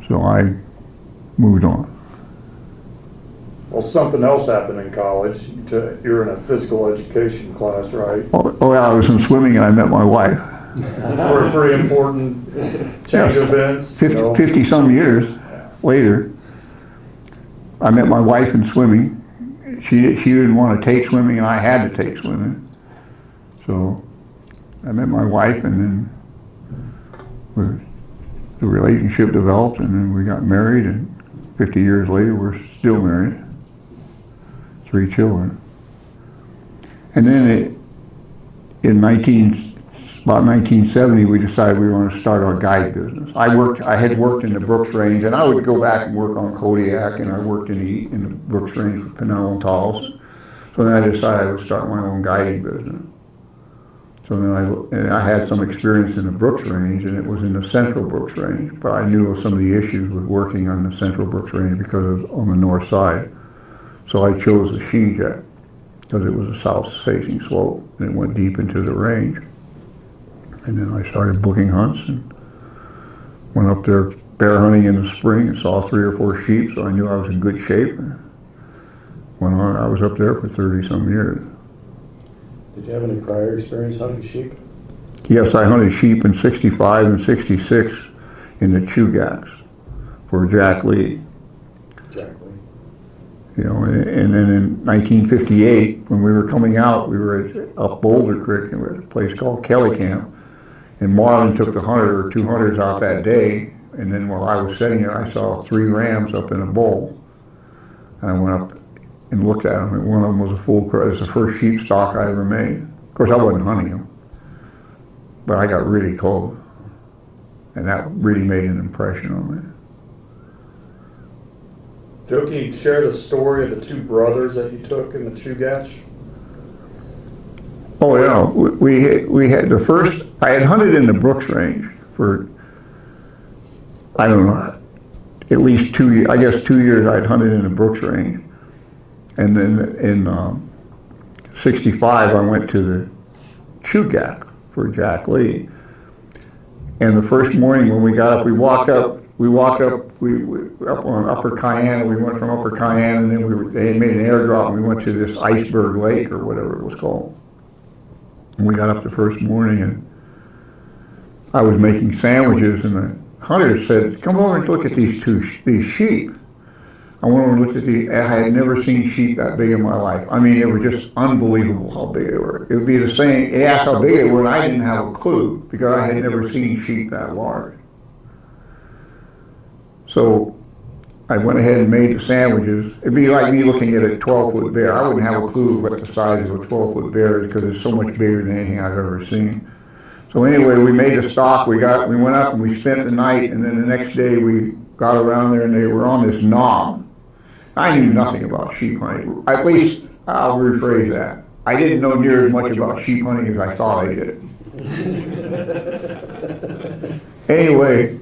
B: So I moved on.
C: Well, something else happened in college. You're in a physical education class, right?
B: Oh yeah, I was in swimming and I met my wife.
C: For a pretty important change of events.
B: 50 some years later, I met my wife in swimming. She didn't want to take swimming and I had to take swimming. So I met my wife and then the relationship developed and then we got married, and 50 years later we're still married. 3 children. And then about 1970, we decided we were going to start our guide business. I had worked in the Brooks Range, and I would go back and work on Kodiak, and I worked in the Brooks Range with Pinnell and Tallis. So then I decided I would start my own guiding business. So then I had some experience in the Brooks Range, and it was in the Central Brooks Range, but I knew of some of the issues with working on the Central Brooks Range because it was on the north side. So I chose the Sheen Jack because it was a south-facing slope and it went deep into the range. And then I started booking hunts and went up there bear hunting in the spring and saw 3 or 4 sheep, so I knew I was in good shape. Went on. I was up there for 30-some years.
E: Did you have any prior experience hunting sheep?
B: Yes, I hunted sheep in '65 and '66 in the Chugachs for Jack Lee. You know, and then in 1958, when we were coming out, we were up Boulder Creek and we were at a place called Kelly Camp. And Marlin took the 100 or 2 hunters out that day. And then while I was sitting there, I saw 3 rams up in a bowl. And I went up and looked at them, and one of them was a full crow. It was the first sheep stock I ever made. Of course, I wasn't hunting them, but I got really close. And that really made an impression on me.
C: Joe, can you share the story of the 2 brothers that you took in the Chugach?
B: Oh yeah, we had the first. I had hunted in the Brooks Range for, I don't know, at least 2 years. I guess 2 years I'd hunted in the Brooks Range, and then in '65 I went to the Chugach for Jack Lee. And the first morning when we got up, we walked up on Upper Cayenne. We went from Upper Cayenne, and then they had made an airdrop, and we went to this iceberg lake or whatever it was called. And we got up the first morning, and I was making sandwiches, and the hunter said, "Come over and look at these sheep." I went over and looked at I had never seen sheep that big in my life. I mean, it was just unbelievable how big they were. It would be the same. They asked how big they were, and I didn't have a clue because I had never seen sheep that large. So I went ahead and made the sandwiches. It'd be like me looking at a 12-foot bear. I wouldn't have a clue what the size of a 12-foot bear is because it's so much bigger than anything I've ever seen. So anyway, we made the stock. We went up and we spent the night, and then the next day we got around there and they were on this knob. I knew nothing about sheep hunting. At least I'll rephrase that. I didn't know near as much about sheep hunting as I thought I did. Anyway,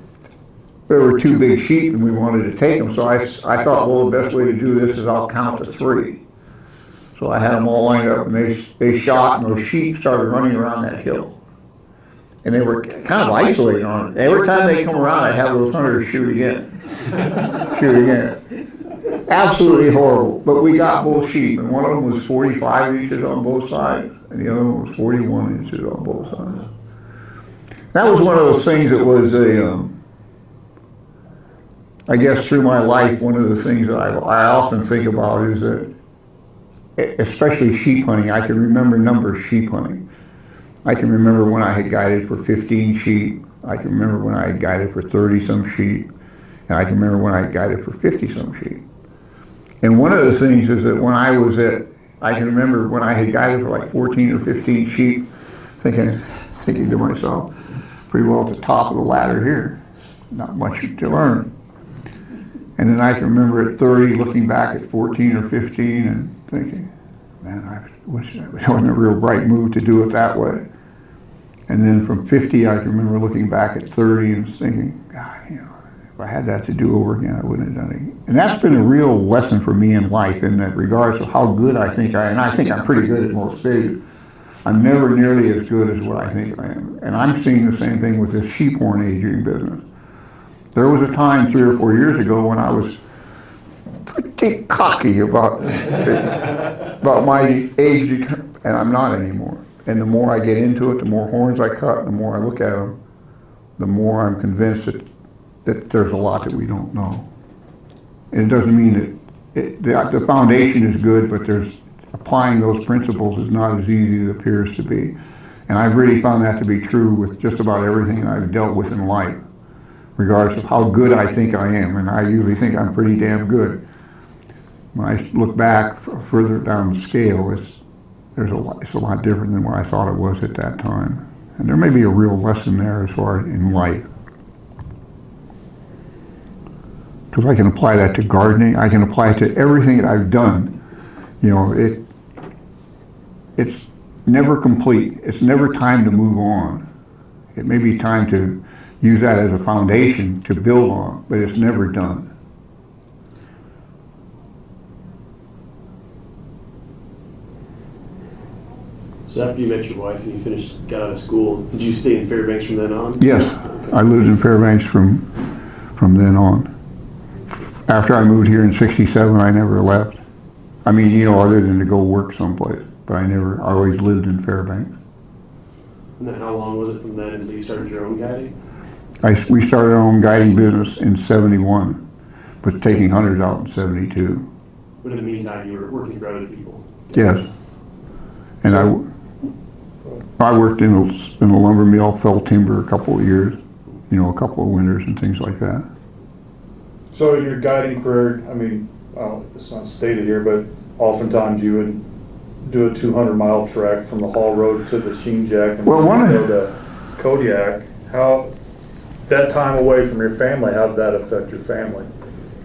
B: there were two big sheep and we wanted to take them. So I thought, well, the best way to do this is I'll count to 3. So I had them all lined up and they shot, and those sheep started running around that hill. And they were kind of isolated on it. Every time they come around, I'd have those hunters shoot again. Shoot again. Absolutely horrible. But we got both sheep, and one of them was 45 inches on both sides, and the other one was 41 inches on both sides. That was one of those things that was I guess through my life, one of the things that I often think about is that, especially sheep hunting, I can remember a number of sheep hunting. I can remember when I had guided for 15 sheep. I can remember when I had guided for 30-some sheep. And I can remember when I had guided for 50-some sheep. And one of the things is that when I can remember when I had guided for like 14 or 15 sheep, thinking to myself, pretty well at the top of the ladder here. Not much to learn. And then I can remember at 30 looking back at 14 or 15 and thinking, man, I wish it wasn't a real bright move to do it that way. And then from 50, I can remember looking back at 30 and thinking, God, if I had that to do over again, I wouldn't have done it. And that's been a real lesson for me in life in that regards of how good I think and I think I'm pretty good at most stages. I'm never nearly as good as what I think I am. And I'm seeing the same thing with this sheep horn aging business. There was a time 3 or 4 years ago when I was pretty cocky about my age, and I'm not anymore. And the more I get into it, the more horns I cut, and the more I look at them, the more I'm convinced that there's a lot that we don't know. And it doesn't mean that the foundation is good, but applying those principles is not as easy as it appears to be. And I've really found that to be true with just about everything I've dealt with in life, regardless of how good I think I am. And I usually think I'm pretty damn good. When I look back further down the scale, it's a lot different than what I thought it was at that time. And there may be a real lesson there as far as in life. Because I can apply that to gardening, I can apply it to everything that I've done. It's never complete. It's never time to move on. It may be time to use that as a foundation to build on, but it's never done.
D: So after you met your wife and you got out of school, did you stay in Fairbanks from then on?
B: Yes, okay. I lived in Fairbanks from then on. After I moved here in '67, I never left. I mean, other than to go work someplace, but I always lived in Fairbanks.
D: And then how long was it from then until you started your own guiding?
B: We started our own guiding business in '71, but taking hunters out in '72.
D: But in the meantime, you were working for other people?
B: Yes. And I worked in a lumber mill, felled timber a couple of years, a couple of winters and things like that.
C: So in your guiding career, it's not stated here, but oftentimes you would do a 200-mile trek from the Hall Road to the Sheen Jack and go to Kodiak. How, that time away from your family, how did that affect your family?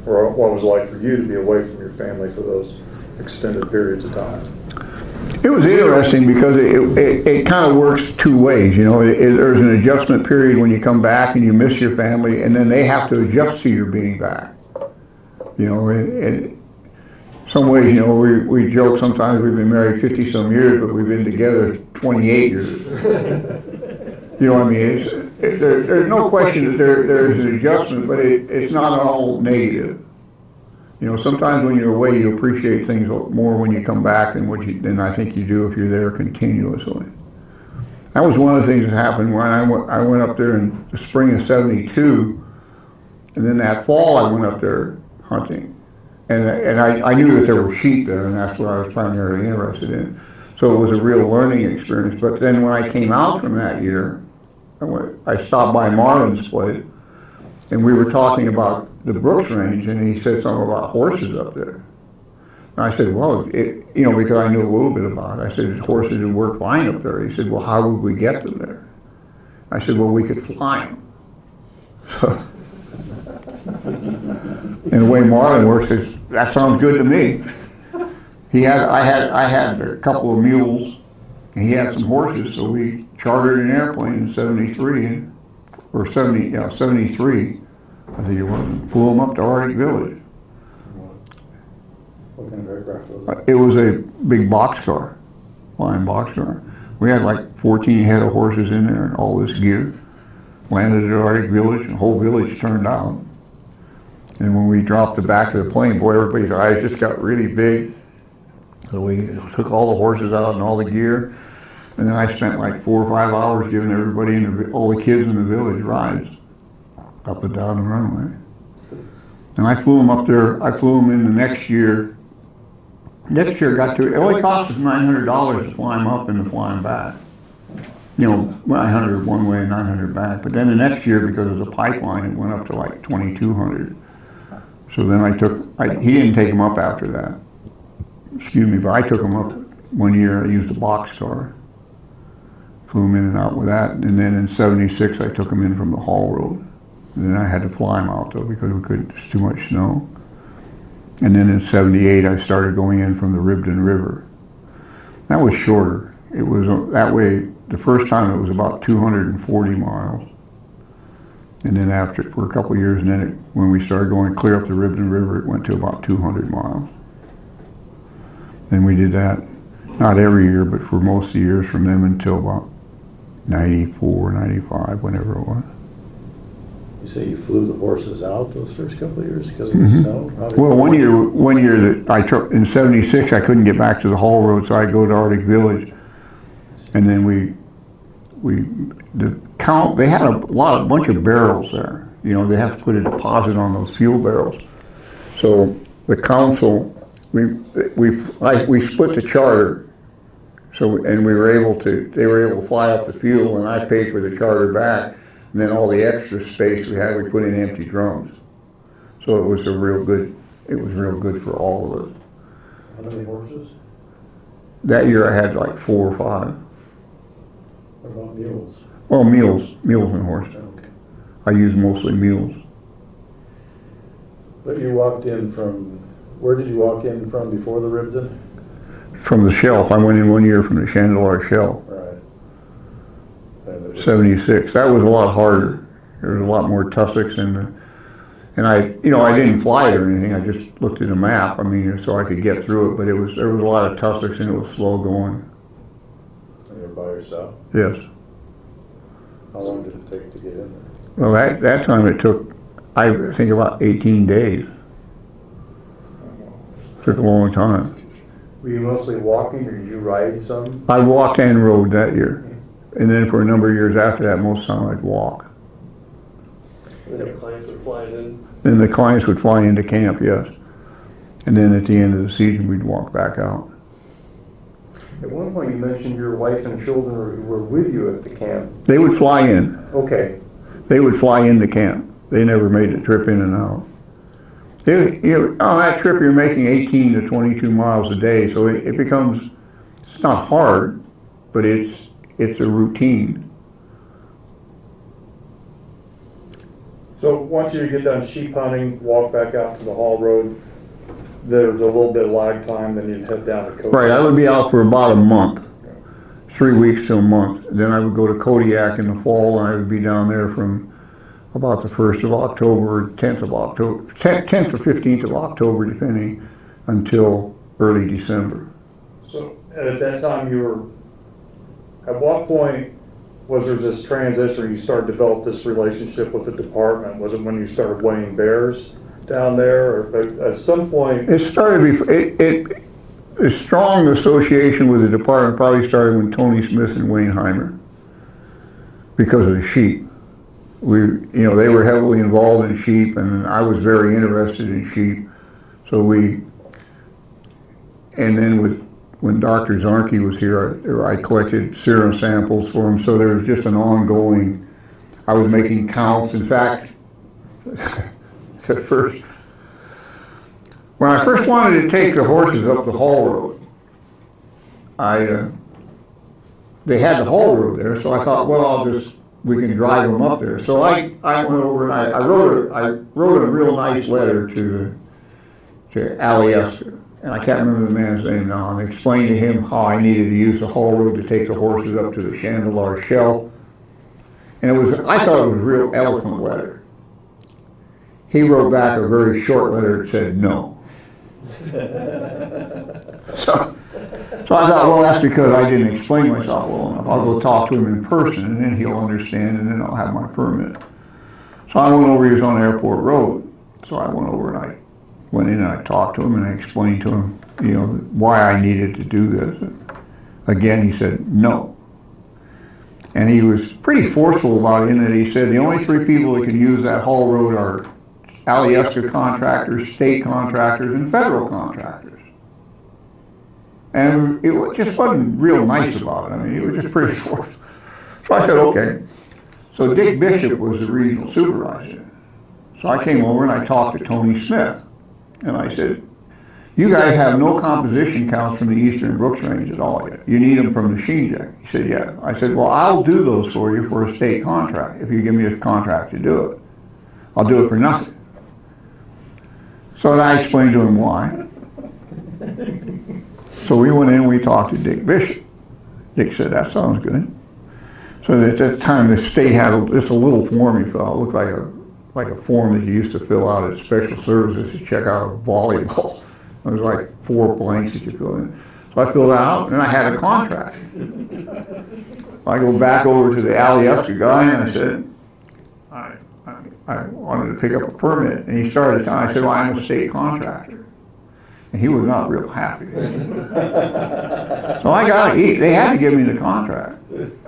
C: Or what was it like for you to be away from your family for those extended periods of time?
B: It was interesting because it kind of works two ways. There's an adjustment period when you come back and you miss your family, and then they have to adjust to your being back. In some ways, we joke sometimes we've been married 50-some years, but we've been together 28 years. You know what I mean? There's no question that there's an adjustment, but it's not all negative. Sometimes when you're away, you appreciate things more when you come back than I think you do if you're there continuously. That was one of the things that happened when I went up there in the spring of '72, and then that fall I went up there hunting. And I knew that there were sheep there, and that's what I was primarily interested in. So it was a real learning experience. But then when I came out from that year, I stopped by Marlin's place, and we were talking about the Brooks Range, and he said something about horses up there. And I said, well, because I knew a little bit about it, I said, horses would work fine up there. He said, well, how would we get them there? I said, well, we could fly them. So, and the way Marlin works is, that sounds good to me. I had a couple of mules, and he had some horses, so we chartered an airplane in '73, I think it was. Flew them up to Arctic Village.
A: What kind of aircraft was it?
B: It was a big boxcar, flying boxcar. We had like 14 head of horses in there and all this gear. Landed at Arctic Village, and the whole village turned out. And when we dropped the back of the plane, boy, everybody's eyes just got really big. So we took all the horses out and all the gear. And then I spent like 4 or 5 hours giving everybody, all the kids in the village rides up and down the runway. And I flew them up there, I flew them in the next year. Next year it only cost us $900 to fly them up and to fly them back. You know, 900 one way and 900 back. But then the next year, because of the pipeline, it went up to like 2,200. So then he didn't take them up after that. Excuse me, but I took them up one year. I used a boxcar. Flew them in and out with that. And then in 76, I took them in from the haul road. And then I had to fly them out though, because we couldn't, there's too much snow. And then in 78, I started going in from the Ribden River. That was shorter. It was that way, the first time it was about 240 miles. And then for a couple of years, and then when we started going clear up the Ribden River, it went to about 200 miles. And we did that, not every year, but for most of the years from them until about 94, 95, whenever it was.
F: You say you flew the horses out those first couple of years because of the snow?
B: Well, one year that I took, in 76, I couldn't get back to the haul road, so I'd go to Arctic Village. And then they had a bunch of barrels there. You know, they have to put a deposit on those fuel barrels. So the council, we split the charter. So, and they were able to fly up the fuel, and I paid for the charter back. And then all the extra space we had, we put in empty drums. So it was real good for all of us.
F: How many horses?
B: That year I had like 4 or 5.
F: What about mules?
B: Well, mules and horses.
F: Okay.
B: I use mostly mules.
A: But you walked in from, where did you walk in from before the Ribden?
B: From the shelf, I went in one year from the Chandeleur shelf.
A: Right.
B: 76. That was a lot harder. There was a lot more tussocks and I didn't fly it or anything. I just looked at a map. I mean, so I could get through it. But there was a lot of tussocks and it was slow going.
A: And you're by yourself?
B: Yes.
A: How long did it take to get in there?
B: Well, that time it took, I think, about 18 days. Took a long time.
E: Were you mostly walking or did you ride some?
B: I walked and rode that year. And then for a number of years after that, most of the time I'd walk.
D: And the clients would fly in.
B: Then the clients would fly into camp, yes. And then at the end of the season, we'd walk back out.
E: At one point you mentioned your wife and children were with you at the camp.
B: They would fly in.
E: Okay.
B: They would fly into camp. They never made the trip in and out. On that trip, you're making 18 to 22 miles a day, so it becomes, it's not hard, but it's a routine.
C: So once you get done sheep hunting, walk back out to the haul road, there's a little bit of lag time, then you'd head down to Kodiak.
B: Right, I would be out for about a month, 3 weeks to a month. Then I would go to Kodiak in the fall, and I would be down there from about the 1st of October, 10th of October, 10th or 15th of October, depending, until early December.
C: So at that time at what point was there this transition where you started to develop this relationship with the department? Was it when you started weighing bears down there, or at some point?
B: It started a strong association with the department probably started when Tony Smith and Wayne Heimer, because of the sheep. They were heavily involved in sheep, and I was very interested in sheep. So and then when Dr. Zarnke was here, I collected serum samples for him. So there was just an ongoing, I was making counts. In fact, at first, when I first wanted to take the horses up the haul road, they had the haul road there, so I thought, well, we can drive them up there. So I went over and I wrote a real nice letter to Aliester, and I can't remember the man's name now, and explained to him how I needed to use the haul road to take the horses up to the Chandeleur Shell. And I thought it was a real eloquent letter. he wrote back a very short letter that said no. So I thought, well, that's because I didn't explain myself well enough. I'll go talk to him in person, and then he'll understand, and then I'll have my permit. So I went over, he was on Airport Road. So I went over and I went in and I talked to him and I explained to him, you know, why I needed to do this. And again, he said no. And he was pretty forceful about it in that he said the only three people that can use that haul road are Alyeska contractors, state contractors, and federal contractors. And it just wasn't real nice about it. I mean, it was just pretty forceful. So I said, okay. So Dick Bishop was the regional supervisor. So I came over and I talked to Tony Smith. And I said, you guys have no composition counts from the Eastern Brooks Range at all yet. You need them from the Sheen Jack. He said, yeah. I said, well, I'll do those for you for a state contract, if you give me a contract to do it. I'll do it for nothing. So then I explained to him why. So we went in and we talked to Dick Bishop. Dick said, that sounds good. So at that time, the state had just a little form you fill out. It looked like a form that you used to fill out at special services to check out a volleyball. It was like 4 blanks that you fill in. So I filled that out, and I had a contract. I go back over to the Alyeska guy, and I said, I wanted to pick up a permit. And he started telling me, I said, well, I'm a state contractor. And he was not real happy. So I got it. They had to give me the contract.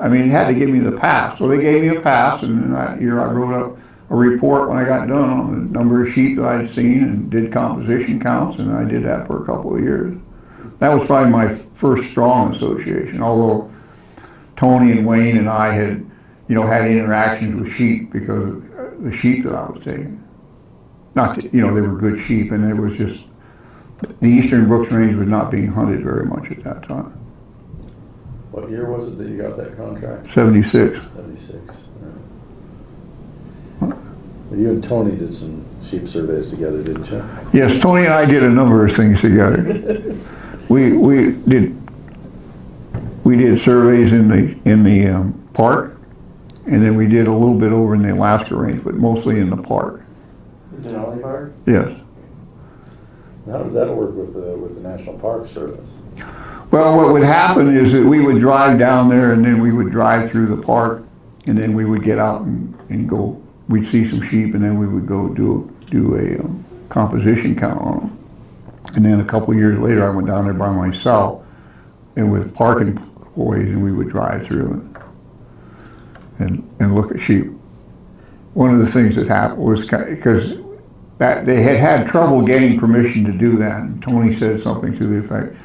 B: I mean, he had to give me the pass. So they gave me a pass, and then that year I wrote up a report when I got done on the number of sheep that I'd seen and did composition counts, and I did that for a couple of years. That was probably my first strong association, although Tony and Wayne and I had, you know, had interactions with sheep because of the sheep that I was taking. Not that, you know, they were good sheep, and it was just, the Eastern Brooks Range was not being hunted very much at that time.
F: What year was it that you got that contract?
B: 76.
F: 76. You and Tony did some sheep surveys together, didn't you?
B: Yes, Tony and I did a number of things together. We did surveys in the park, and then we did a little bit over in the Alaska Range, but mostly in the park.
E: The Denali Park?
B: Yes.
F: How did that work with the National Park Service?
B: Well, what would happen is that we would drive down there, and then we would drive through the park, and then we would get out and go. We'd see some sheep, and then we would go do a composition count on them. And then a couple of years later, I went down there by myself, and with park employees, and we would drive through and look at sheep. One of the things that happened was because they had trouble getting permission to do that, and Tony said something to the effect,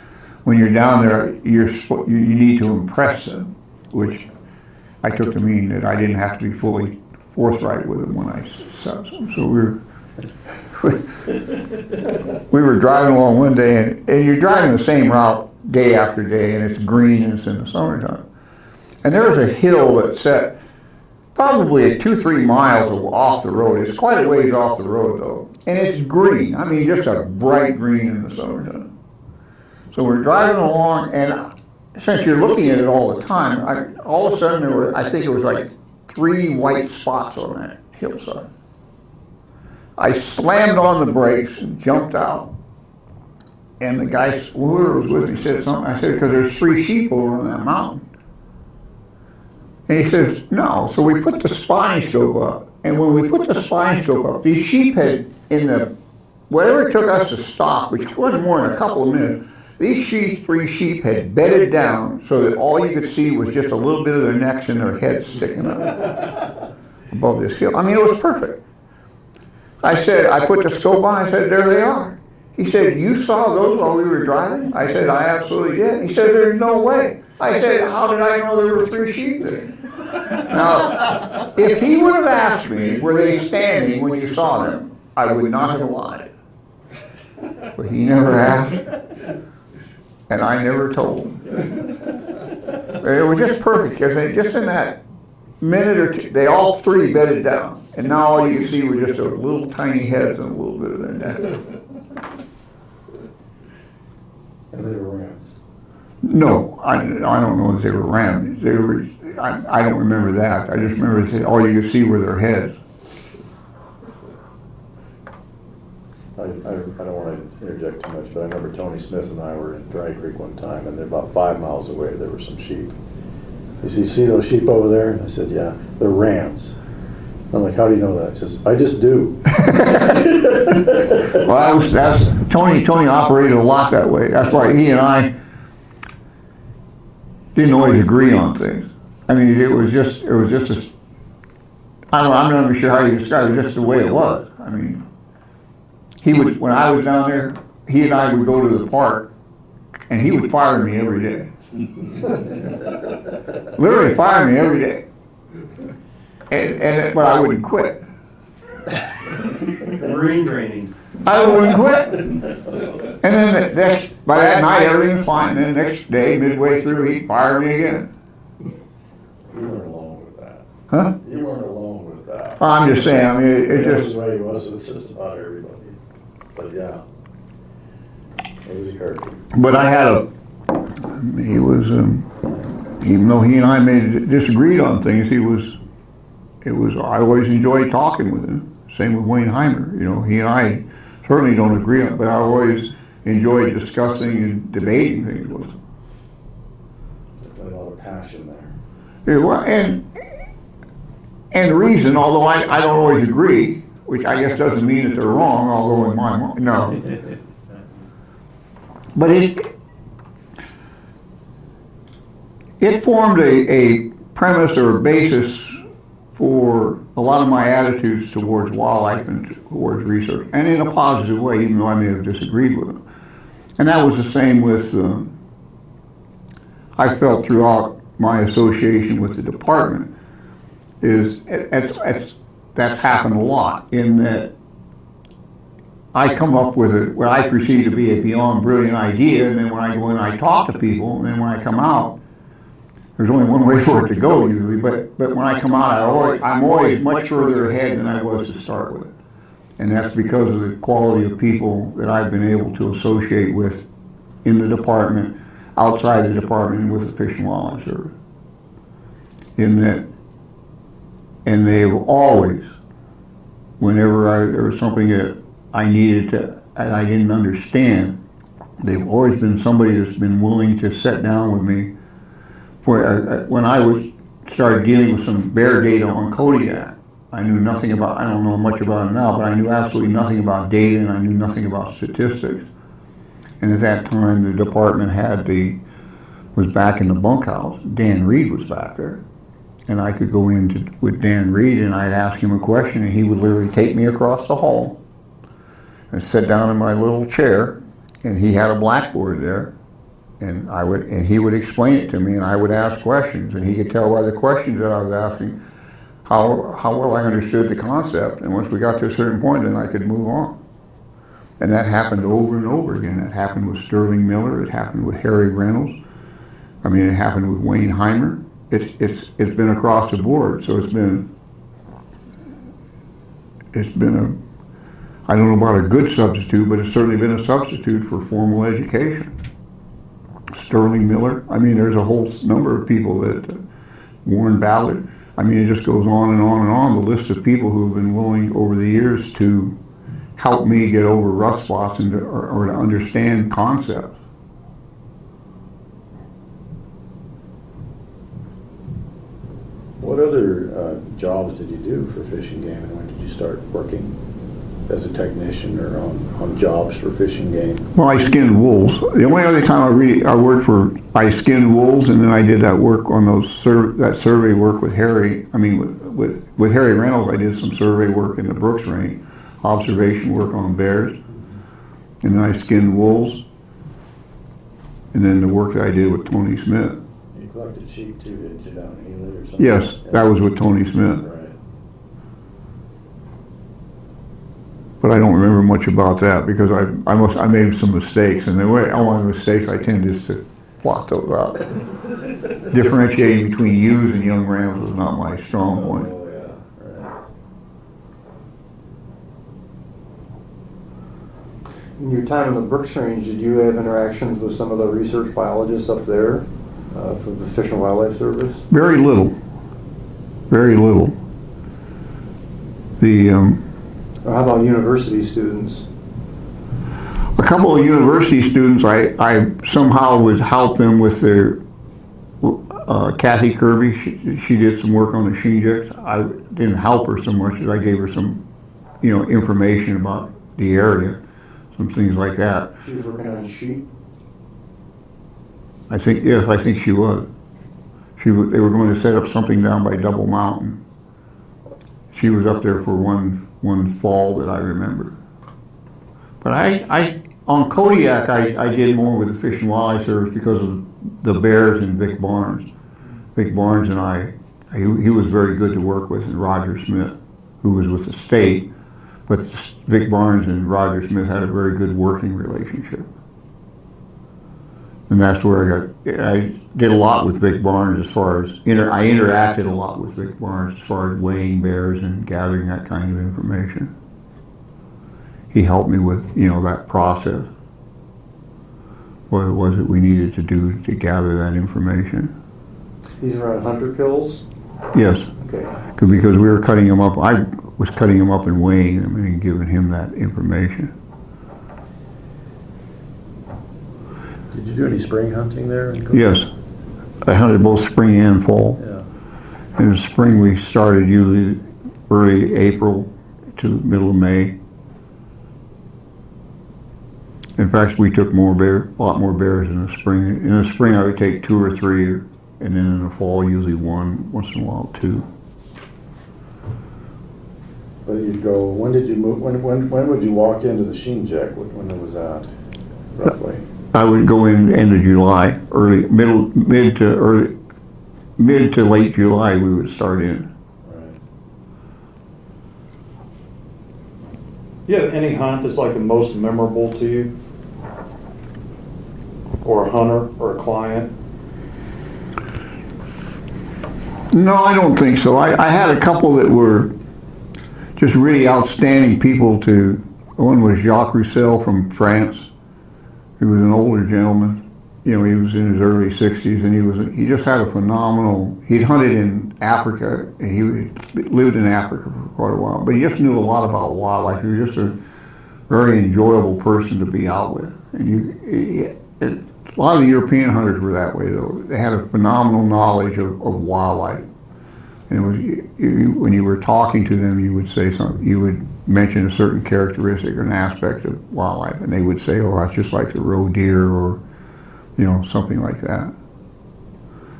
B: when you're down there, you need to impress them, which I took to mean that I didn't have to be fully forthright with them when I said so. We were driving along one day, and you're driving the same route day after day, and it's green and it's in the summertime. And there was a hill that set probably 2-3 miles off the road. It's quite a ways off the road though, and it's green. I mean, just a bright green in the summertime. So we're driving along, and since you're looking at it all the time, all of a sudden there were, I think it was like 3 white spots on that hillside. I slammed on the brakes and jumped out. And the guy, whoever was with me, said something. I said, because there's 3 sheep over on that mountain. And he says, no. So we put the spotting scope up. And when we put the spotting scope up, these sheep had, whatever it took us to stop, which wasn't more than a couple of minutes, these 3 sheep had bedded down so that all you could see was just a little bit of their necks and their heads sticking up above this hill. I mean, it was perfect. I said, I put the scope on, I said, there they are. He said, you saw those while we were driving? I said, I absolutely did. He said, there's no way. I said, how did I know there were 3 sheep there? Now, if he would have asked me, were they standing when you saw them, I would not have lied. But he never asked. And I never told him. It was just perfect, because just in that minute or two, they all 3 bedded down. And now all you see was just a little tiny heads and a little bit of their neck.
F: And they were rams?
B: No, I don't know if they were rams. They were, I don't remember that. I just remember all you could see were their heads.
A: much, but I remember Tony Smith and I were in Dry Creek one time, and they're about 5 miles away, there were some sheep. He said, "You see those sheep over there?" And I said, "Yeah, they're rams." I'm like, "How do you know that?" He says, "I just do."
B: Well, Tony operated a lot that way. That's why he and I didn't always agree on things. I mean, it was just I'm not even sure how you describe it, just the way it was. I mean, he would, when I was down there, he and I would go to the park, and he would fire me every day. Literally fire me every day. But I wouldn't quit.
E: Marine training.
B: I wouldn't quit. And then by that night, everything was fine. And then the next day, midway through, he'd fire me again.
A: You weren't alone with that.
B: Huh?
A: You weren't alone with that.
B: I'm just saying, I mean, it
A: That's
B: just,
A: the way he was with just about everybody. But yeah, it was a character.
B: but I had he was, even though he and I disagreed on things, I always enjoyed talking with him. Same with Wayne Heimer. You know, he and I certainly don't agree on, but I always enjoyed discussing and debating things with him.
A: Definitely a lot of passion there.
B: Yeah, well, and the reason, although I don't always agree, which I guess doesn't mean that they're wrong, although in my mind, no. But it formed a premise or a basis for a lot of my attitudes towards wildlife and towards research, and in a positive way, even though I may have disagreed with them. And that was the same with, I felt throughout my association with the department, that's happened a lot, in that I come up with what I perceive to be a beyond brilliant idea, and then when I go in, I talk to people, and then when I come out, there's only one way for it to go usually, but when I come out, I'm always much further ahead than I was to start with. And that's because of the quality of people that I've been able to associate with in the department, outside the department, and with the Fish and Wildlife Service. And they've always, whenever there was something that I needed to, and I didn't understand, they've always been somebody that's been willing to sit down with me. When I started dealing with some bear data on Kodiak, I knew nothing about, I don't know much about it now, but I knew absolutely nothing about data, and I knew nothing about statistics. And at that time, the department was back in the bunkhouse. Dan Reed was back there. And I could go in with Dan Reed, and I'd ask him a question, and he would literally take me across the hall and sit down in my little chair, and he had a blackboard there, and he would explain it to me, and I would ask questions, and he could tell by the questions that I was asking how well I understood the concept. And once we got to a certain point, then I could move on. And that happened over and over again. That happened with Sterling Miller. It happened with Harry Reynolds. I mean, it happened with Wayne Heimer. It's been across the board. So it's been I don't know about a good substitute, but it's certainly been a substitute for formal education. Sterling Miller. I mean, there's a whole number of people that, Warren Ballard. I mean, it just goes on and on and on, the list of people who have been willing over the years to help me get over rough spots and or to understand concepts.
A: What other jobs did you do for Fish and Game, and when did you start working as a technician or on jobs for Fish and Game?
B: Well, I skinned wolves. The only other time I worked I skinned wolves, and then I did that work on that survey work with Harry. I mean, with Harry Reynolds, I did some survey work in the Brooks Range, observation work on bears, and then I skinned wolves, and then the work that I did with Tony Smith.
A: You collected sheep too, didn't you, down in Ely or something?
B: Yes, that was with Tony Smith.
A: Right.
B: But I don't remember much about that because I made some mistakes, and the way all my mistakes I tend just to plot those out. Differentiating between ewes and young rams was not my strong point.
A: Oh, yeah, right.
E: In your time in the Brooks Range, did you have interactions with some of the research biologists up there for the Fish and Wildlife Service?
B: Very little. Very little.
E: Or how about university students?
B: A couple of university students, I somehow would help them with their, Kathy Kirby, she did some work on the Shinjek. I didn't help her so much as I gave her some, information about the area, some things like that.
E: She was working on sheep.
B: I think she was. They were going to set up something down by Double Mountain. She was up there for one fall that I remember. But on Kodiak, I did more with the Fish and Wildlife Service because of the bears and Vic Barnes. Vic Barnes and he was very good to work with, and Roger Smith, who was with the state. But Vic Barnes and Roger Smith had a very good working relationship. And that's where I did a lot with Vic Barnes as far as, I interacted a lot with Vic Barnes as far as weighing bears and gathering that kind of information. He helped me with, that process. What it was that we needed to do to gather that information.
E: These are on hunter kills?
B: Yes.
E: Okay.
B: Because we were cutting them up. I was cutting them up and weighing them and giving him that information.
F: Did you do any spring hunting there?
B: Yes. I hunted both spring and fall.
F: Yeah.
B: In the spring we started usually early April to the middle of May. In fact, we took a lot more bears in the spring. In the spring I would take 2 or 3, and then in the fall usually 1, once in a while 2.
A: But you'd go, when did you move, when would you walk into the Shinjek? When was that, roughly?
B: I would go in end of July, mid to late July we would start in.
A: Right.
C: You have any hunt that's like the most memorable to you? Or a hunter or a client?
B: No, I don't think so. I had a couple that were just really outstanding people to. One was Jacques Roussel from France. He was an older gentleman. He was in his early 60s, and he just had a phenomenal. He'd hunted in Africa, and he lived in Africa for quite a while. But he just knew a lot about wildlife. He was just a very enjoyable person to be out with. And a lot of the European hunters were that way, though. They had a phenomenal knowledge of wildlife. And it was, when you were talking to them, you would say something. You would mention a certain characteristic or an aspect of wildlife, and they would say, "Oh, that's just like the roe deer," or something like that.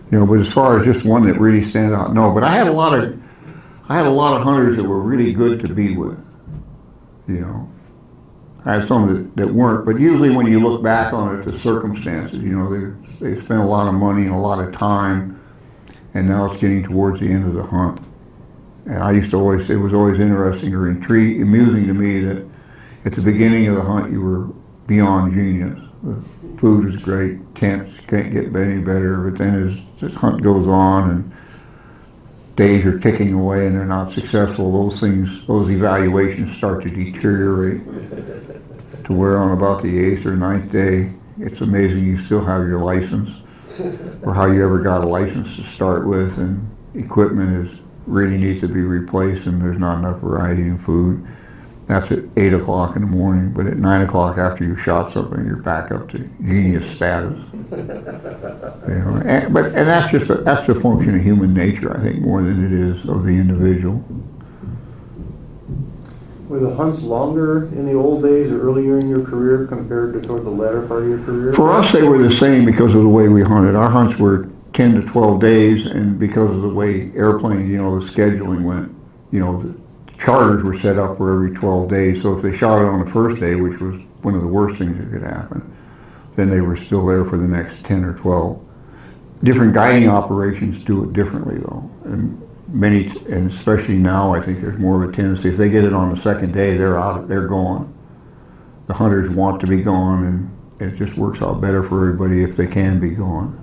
B: But as far as just one that really stands out, no. But I had a lot of hunters that were really good to be with. I had some that weren't, but usually when you look back on it, the circumstances, they spent a lot of money and a lot of time, and now it's getting towards the end of the hunt. And it was always interesting or amusing to me that at the beginning of the hunt you were beyond genius. The food is great, tents can't get any better, but then as this hunt goes on and days are ticking away and they're not successful, those evaluations start to deteriorate to where on about the 8th or 9th day, it's amazing you still have your license or how you ever got a license to start with, and equipment really needs to be replaced and there's not enough variety in food. That's at 8 o'clock in the morning, but at 9 o'clock after you've shot something, you're back up to genius status. And that's a function of human nature, I think, more than it is of the individual.
E: Were the hunts longer in the old days or earlier in your career compared to toward the latter part of your career?
B: For us, they were the same because of the way we hunted. Our hunts were 10 to 12 days, and because of the way airplanes, the scheduling went, the charters were set up for every 12 days. So if they shot it on the first day, which was one of the worst things that could happen, then they were still there for the next 10 or 12. Different guiding operations do it differently, though. And especially now, I think there's more of a tendency, if they get it on the second day, they're out, they're gone. The hunters want to be gone, and it just works out better for everybody if they can be gone.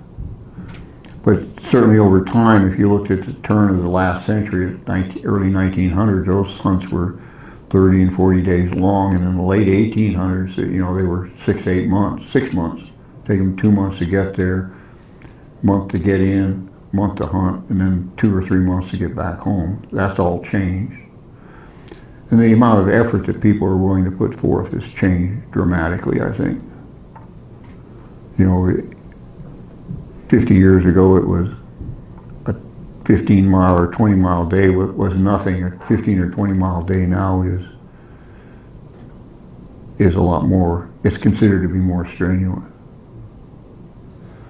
B: But certainly over time, if you looked at the turn of the last century, early 1900s, those hunts were 30 and 40 days long, and in the late 1800s, they were 6 to 8 months, 6 months. Take them 2 months to get there, month to get in, month to hunt, and then 2 or 3 months to get back home. That's all changed. And the amount of effort that people are willing to put forth has changed dramatically, I think. You know, 50 years ago it was a 15-mile or 20-mile day was nothing. A 15 or 20-mile day now is a lot more, it's considered to be more strenuous.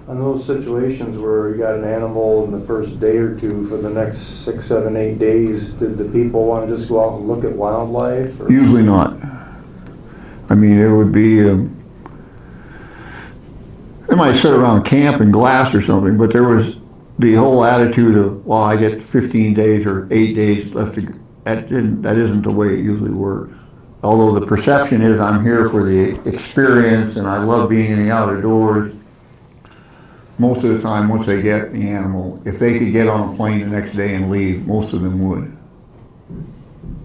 E: On those situations where you got an animal in the first day or two, for the next 6, 7, 8 days, did the people want to just go out and look at wildlife? Or?
B: Usually not. I mean, it would be, they might sit around camp and glass or something, but there was the whole attitude of, well, I get 15 days or 8 days left to go. That isn't the way it usually works. Although the perception is I'm here for the experience and I love being in the outdoors. Most of the time, once they get the animal, if they could get on a plane the next day and leave, most of them would.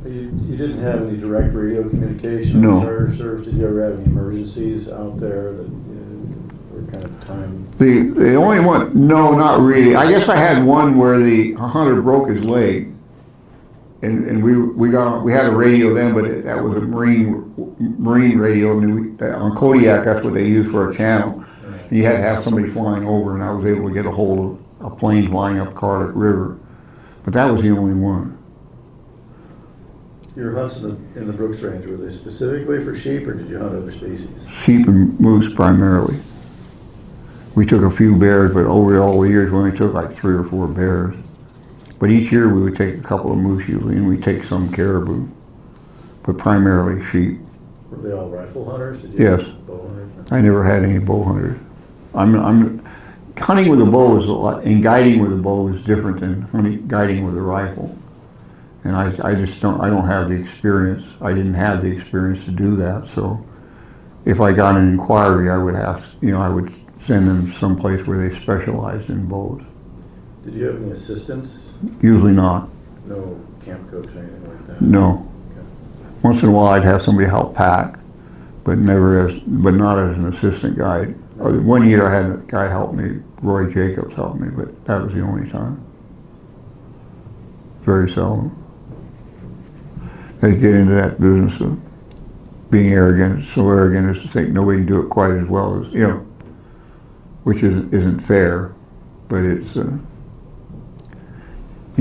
F: You didn't have any direct radio communication?
B: No.
F: Charter service? Did you ever have any emergencies out there that were kind of timed?
B: The only one, no, not really. I guess I had one where a hunter broke his leg. And we had a radio then, but that was a marine radio. I mean, on Kodiak, that's what they used for a channel. And you had to have somebody flying over, and I was able to get a hold of a plane flying up Cardiff River. But that was the only one.
F: Your hunts in the Brooks Range, were they specifically for sheep, or did you hunt other species?
B: Sheep and moose primarily. We took a few bears, but over all the years we only took like 3 or 4 bears. But each year we would take a couple of moose usually, and we'd take some caribou, but primarily sheep.
F: Were they all rifle hunters? Did you
B: Yes.
F: have bow hunters?
B: I never had any bow hunters. Hunting with a bow is a lot, and guiding with a bow is different than guiding with a rifle. And I just don't have the experience. I didn't have the experience to do that. So if I got an inquiry, I would send them someplace where they specialized in bows.
F: Did you have any assistants?
B: Usually not.
F: No camp coach or anything like that?
B: No.
F: Okay.
B: Once in a while I'd have somebody help pack, but not as an assistant guide. One year I had a guy help me, Roy Jacobs helped me, but that was the only time. Very seldom. They get into that business of being arrogant, so arrogant as to think nobody can do it quite as well as, which isn't fair, but it's, you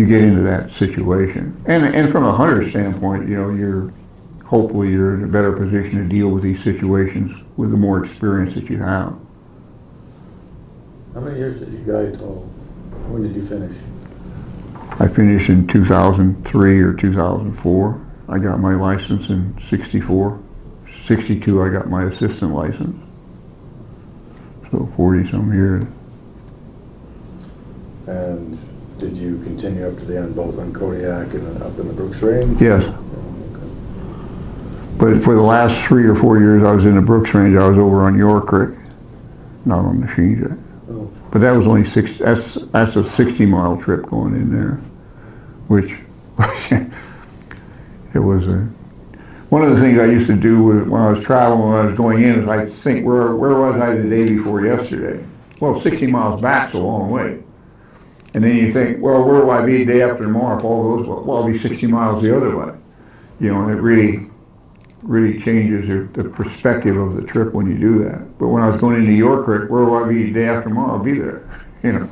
B: get into that situation. And from a hunter standpoint, hopefully you're in a better position to deal with these situations with the more experience that you have.
F: How many years did you guide total? When did you finish?
B: I finished in 2003 or 2004. I got my license in 64. 62 I got my assistant license. So 40 some years.
F: And did you continue up to the end, both on Kodiak and up in the Brooks Range?
B: Yes.
F: Okay.
B: But for the last 3 or 4 years I was in the Brooks Range, I was over on York Creek, not on the Sheenjack.
F: Oh.
B: But that was only that's a 60-mile trip going in there, which it was one of the things I used to do when I was traveling, when I was going in, is I'd think, where was I the day before yesterday? Well, 60 miles back's a long way. And then you think, well, where will I be the day after tomorrow if all goes well? Well, I'll be 60 miles the other way. And it really changes the perspective of the trip when you do that. But when I was going into York Creek, where will I be the day after tomorrow? I'll be there,
F: Did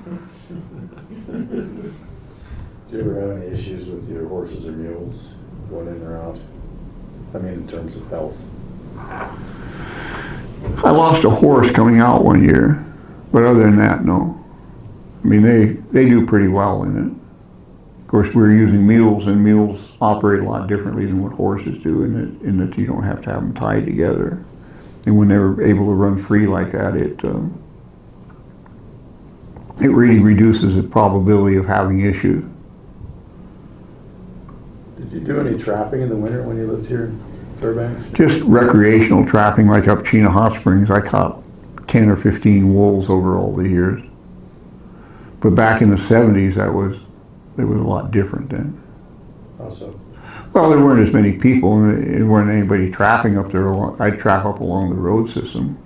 F: you ever have any issues with your horses or mules going in or out? I mean, in terms of health.
B: I lost a horse coming out one year, but other than that, no. I mean, they do pretty well in it. Of course, we're using mules, and mules operate a lot differently than what horses do in that you don't have to have them tied together. And when they're able to run free like that, it really reduces the probability of having issues.
F: Did you do any trapping in the winter when you lived here in Fairbanks?
B: Just recreational trapping, like up Chena Hot Springs. I caught 10 or 15 wolves over all the years. But back in the 70s, it was a lot different then.
F: How so?
B: Well, there weren't as many people, and there weren't anybody trapping up there. I'd trap up along the road system,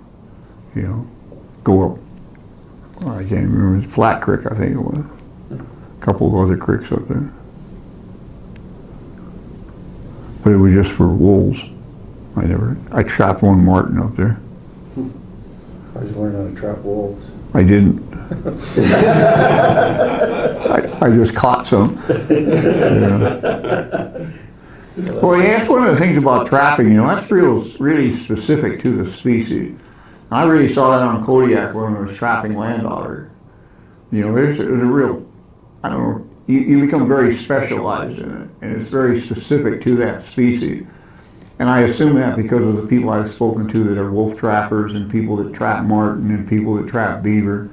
B: go up, I can't even remember, Flat Creek, I think it was. A couple of other creeks up there. but it was just for wolves. I trapped one marten up there.
F: I just learned how to trap wolves.
B: I didn't. I just caught some. Yeah. Well, yeah, that's one of the things about trapping, that's really specific to the species. I really saw that on Kodiak when I was trapping land otter. There's a real, I don't know, you become very specialized in it, and it's very specific to that species. And I assume that because of the people I've spoken to that are wolf trappers and people that trap marten and people that trap beaver.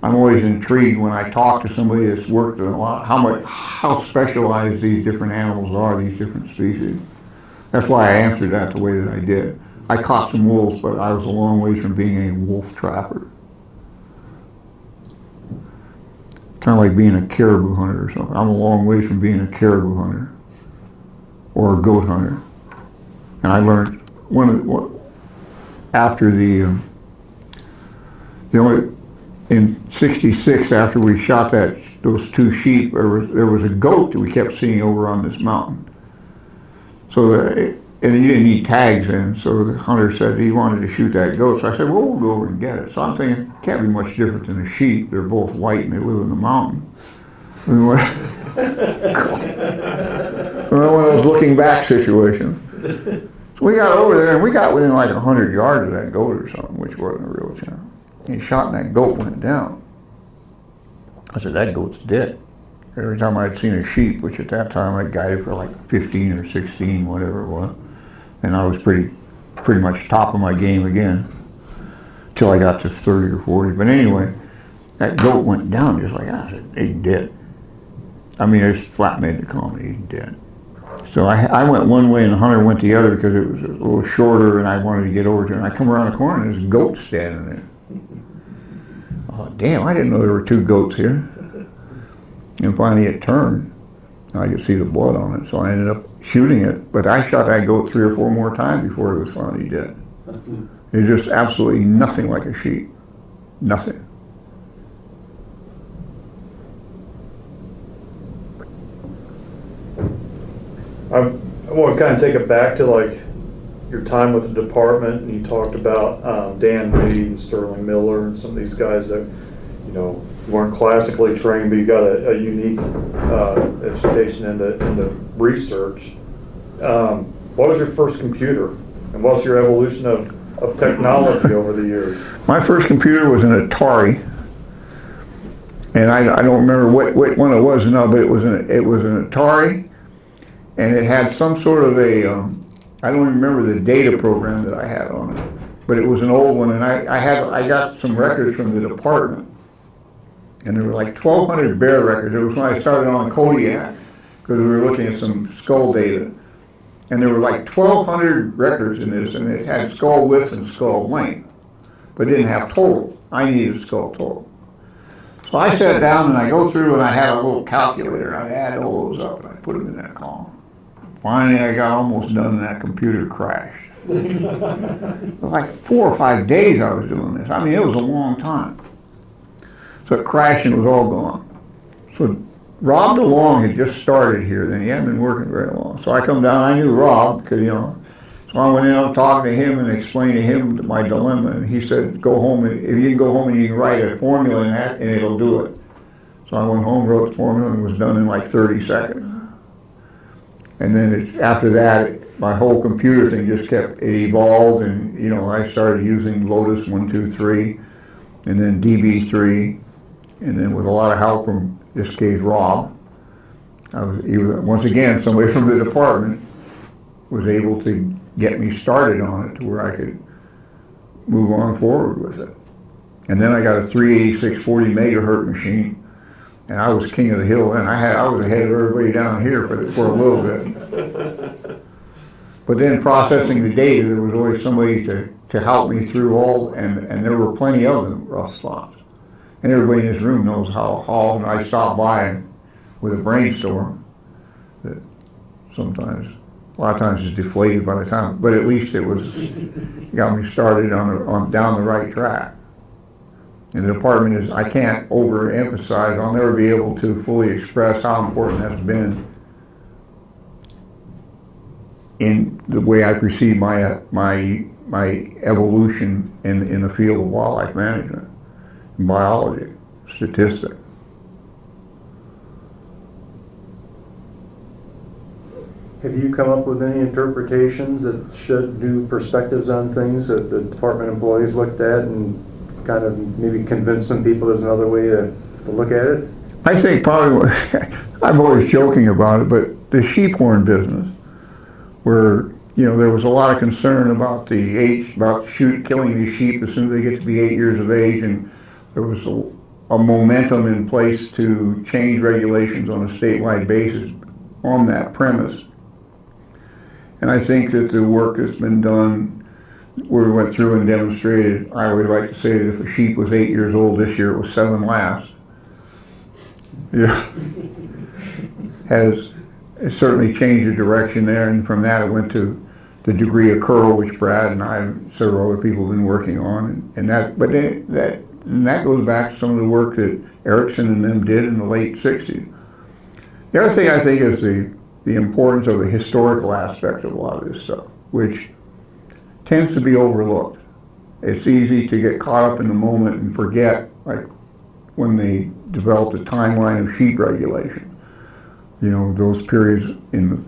B: I'm always intrigued when I talk to somebody that's worked a lot, how specialized these different animals are, these different species. That's why I answered that the way that I did. I caught some wolves, but I was a long ways from being a wolf trapper. Kind of like being a caribou hunter or something. I'm a long ways from being a caribou hunter or a goat hunter. And I learned after in '66, after we shot those two sheep, there was a goat that we kept seeing over on this mountain. So, and you didn't need tags then, so the hunter said he wanted to shoot that goat. So I said, well, we'll go over and get it. So I'm thinking, it can't be much different than a sheep. They're both white and they live in the mountain. Well, one of those looking back situations. So we got over there and we got within like 100 yards of that goat or something, which wasn't a real challenge. He shot and that goat went down. I said, that goat's dead. Every time I'd seen a sheep, which at that time I'd guided for like 15 or 16, whatever it was, and I was pretty much top of my game again, till I got to 30 or 40. But anyway, that goat went down just like that. I said, he's dead. I mean, I just flat made the comment, he's dead. So I went one way and the hunter went the other because it was a little shorter and I wanted to get over to it. And I come around the corner and there's a goat standing there. Oh, damn, I didn't know there were two goats here. And finally it turned. I could see the blood on it, so I ended up shooting it. But I shot that goat 3 or 4 more times before it was finally dead. It was just absolutely nothing like a sheep. Nothing.
C: I want to kind of take it back to like your time with the department, and you talked about Dan Reed and Sterling Miller and some of these guys that, weren't classically trained, but you got a unique education into research. What was your first computer, and what's your evolution of technology over the years?
B: My first computer was an Atari, and I don't remember what one it was now, but it was an Atari, and it had some sort of a I don't remember the data program that I had on it, but it was an old one, and I got some records from the department. And there were like 1,200 bear records. It was when I started on Kodiak, because we were looking at some skull data. And there were like 1,200 records in this, and it had skull width and skull length, but it didn't have total. I needed skull total. So I sat down and I go through and I had a little calculator. I'd add all those up and I put them in that column. Finally, I got almost done and that computer crashed. Like 4 or 5 days I was doing this. I mean, it was a long time. So it crashed and it was all gone. So Rob DeLong had just started here then. He hadn't been working very long. So I come down, I knew Rob, because, so I went in, I'm talking to him and explained to him my dilemma. And he said, go home, and if you can go home and you can write a formula in that, and it'll do it. So I went home, wrote the formula, and it was done in like 30 seconds. And then after that, my whole computer thing just it evolved, and I started using Lotus 123, and then DB3, and then with a lot of help from this case Rob, he was once again somebody from the department was able to get me started on it to where I could move on forward with it. And then I got a 386 40 megahertz machine. And I was king of the hill then. I was ahead of everybody down here for a little bit. But then processing the data, there was always somebody to help me through all, and there were plenty of them rough spots. And everybody in this room knows how often I stop by with a brainstorm that sometimes, a lot of times it's deflated by the time, but at least it got me started on down the right track. And the department is, I can't overemphasize, I'll never be able to fully express how important that's been in the way I perceive my evolution in the field of wildlife management, biology, statistics.
E: Have you come up with any interpretations that shed new perspectives on things that the department employees looked at and kind of maybe convinced some people there's another way to look at it?
B: I think probably, I'm always joking about it, but the sheep horn business, where, you know, there was a lot of concern about the age, about killing these sheep as soon as they get to be 8 years of age, and there was a momentum in place to change regulations on a statewide basis on that premise. And I think that the work that's been done, where we went through and demonstrated, I would like to say that if a sheep was 8 years old this year, it was 7 last. Yeah. It certainly changed the direction there, and from that it went to the degree of curl, which Brad and I and several other people have been working on, and that goes back to some of the work that Erickson and them did in the late 60s. The other thing I think is the importance of the historical aspect of a lot of this stuff, which tends to be overlooked. It's easy to get caught up in the moment and forget, like when they developed the timeline of sheep regulation. You know, those periods in the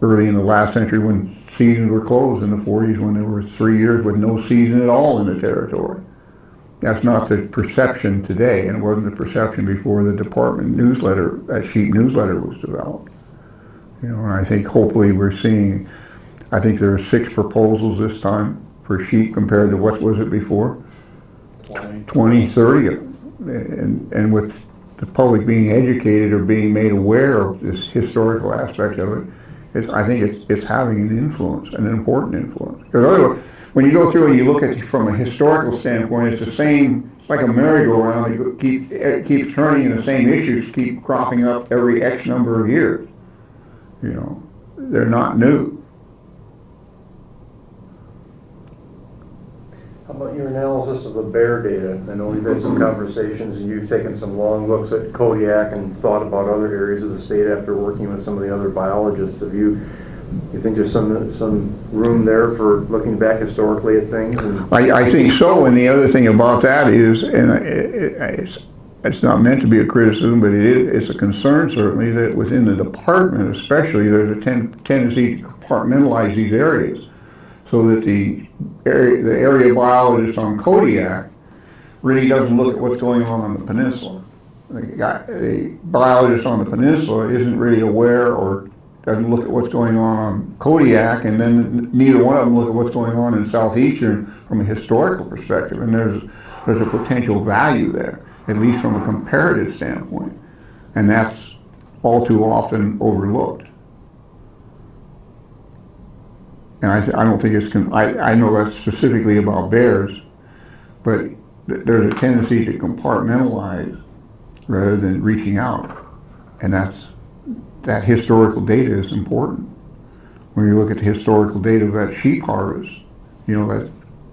B: early in the last century when seasons were closed, in the 40s when there were 3 years with no season at all in the territory. That's not the perception today, and it wasn't the perception before the department newsletter, that sheep newsletter was developed. You know, and I think hopefully we're seeing, I think there are 6 proposals this time for sheep compared to what was it before? 20, 30. And with the public being educated or being made aware of this historical aspect of it, I think it's having an influence, an important influence. Because when you go through and you look at it from a historical standpoint, it's the same, it's like a merry-go-round. It keeps turning and the same issues keep cropping up every X number of years. You know, they're not new.
E: How about your analysis of the bear data? I know we've had some conversations and you've taken some long looks at Kodiak and thought about other areas of the state after working with some of the other biologists. You think there's some room there for looking back historically at things?
B: I think so, and the other thing about that is, and it's not meant to be a criticism, but it's a concern certainly, that within the department especially, there's a tendency to compartmentalize these areas, so that the area biologist on Kodiak really doesn't look at what's going on the peninsula. The biologist on the peninsula isn't really aware or doesn't look at what's going on Kodiak, and then neither one of them look at what's going on in Southeastern from a historical perspective, and there's a potential value there, at least from a comparative standpoint, and that's all too often overlooked. And I don't think I know that's specifically about bears, but there's a tendency to compartmentalize rather than reaching out, and that historical data is important. When you look at the historical data of that sheep harvest, you know, that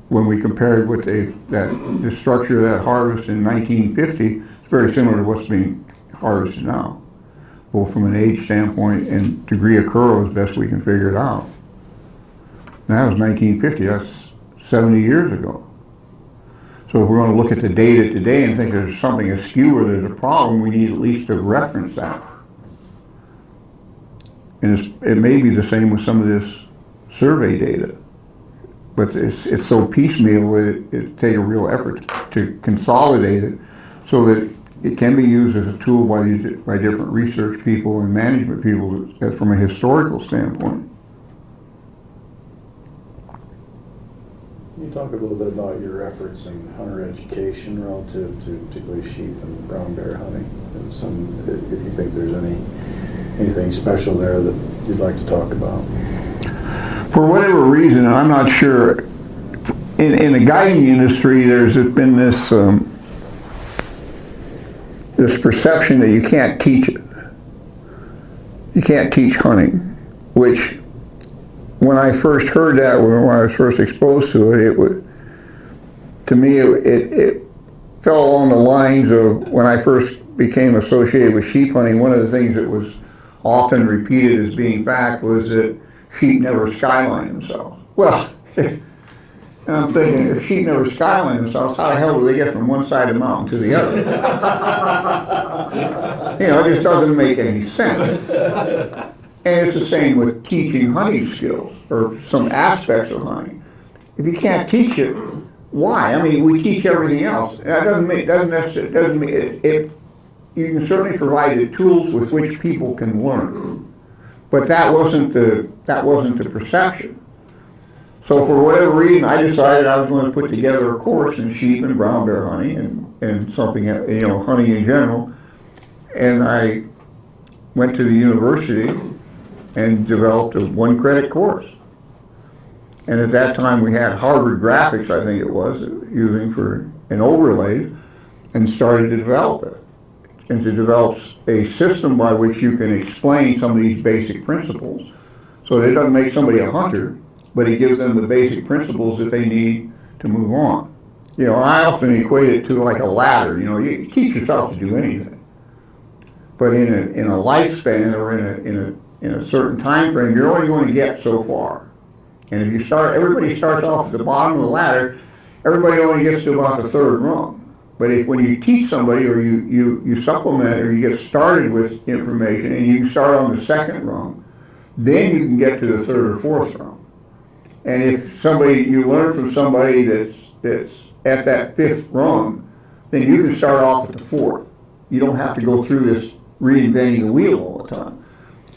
B: when we compared with the structure of that harvest in 1950, it's very similar to what's being harvested now, both from an age standpoint and degree of curl as best we can figure it out. That was 1950, that's 70 years ago. So if we're going to look at the data today and think there's something askew or there's a problem, we need at least to reference that. And it may be the same with some of this survey data, but it's so piecemeal that it takes a real effort to consolidate it so that it can be used as a tool by different research people and management people from a historical standpoint.
F: Can you talk a little bit about your efforts in hunter education relative to particularly sheep and brown bear hunting? And if you think there's anything special there that you'd like to talk about?
B: For whatever reason, and I'm not sure, in the guiding industry, there's been this perception that you can't teach it. You can't teach hunting, which when I first heard that, when I was first exposed to it, to me it fell along the lines of when I first became associated with sheep hunting. One of the things that was often repeated as being fact was that sheep never skyline themselves. Well, and I'm thinking, if sheep never skyline themselves, how the hell do they get from one side of the mountain to the other? You know, it just doesn't make any sense. And it's the same with teaching hunting skills, or some aspects of hunting. If you can't teach it, why? I mean, we teach everything else. That doesn't mean you can certainly provide the tools with which people can learn, but that wasn't the perception. So for whatever reason, I decided I was going to put together a course in sheep and brown bear hunting and something, you know, hunting in general. And I went to the university and developed a 1-credit course. And at that time we had Harvard graphics, I think it was, using for an overlay, and started to develop it. And to develop a system by which you can explain some of these basic principles. So it doesn't make somebody a hunter, but it gives them the basic principles that they need to move on. You know, I often equate it to like a ladder. You know, you teach yourself to do anything, but in a lifespan or in a certain time frame, you're only going to get so far. And if you start, everybody starts off at the bottom of the ladder. Everybody only gets to about the 3rd rung. But when you teach somebody, or you supplement, or you get started with information, and you start on the 2nd rung, then you can get to the 3rd or 4th rung. And if you learn from somebody that's at that 5th rung, then you can start off at the 4th. You don't have to go through this reinventing the wheel all the time.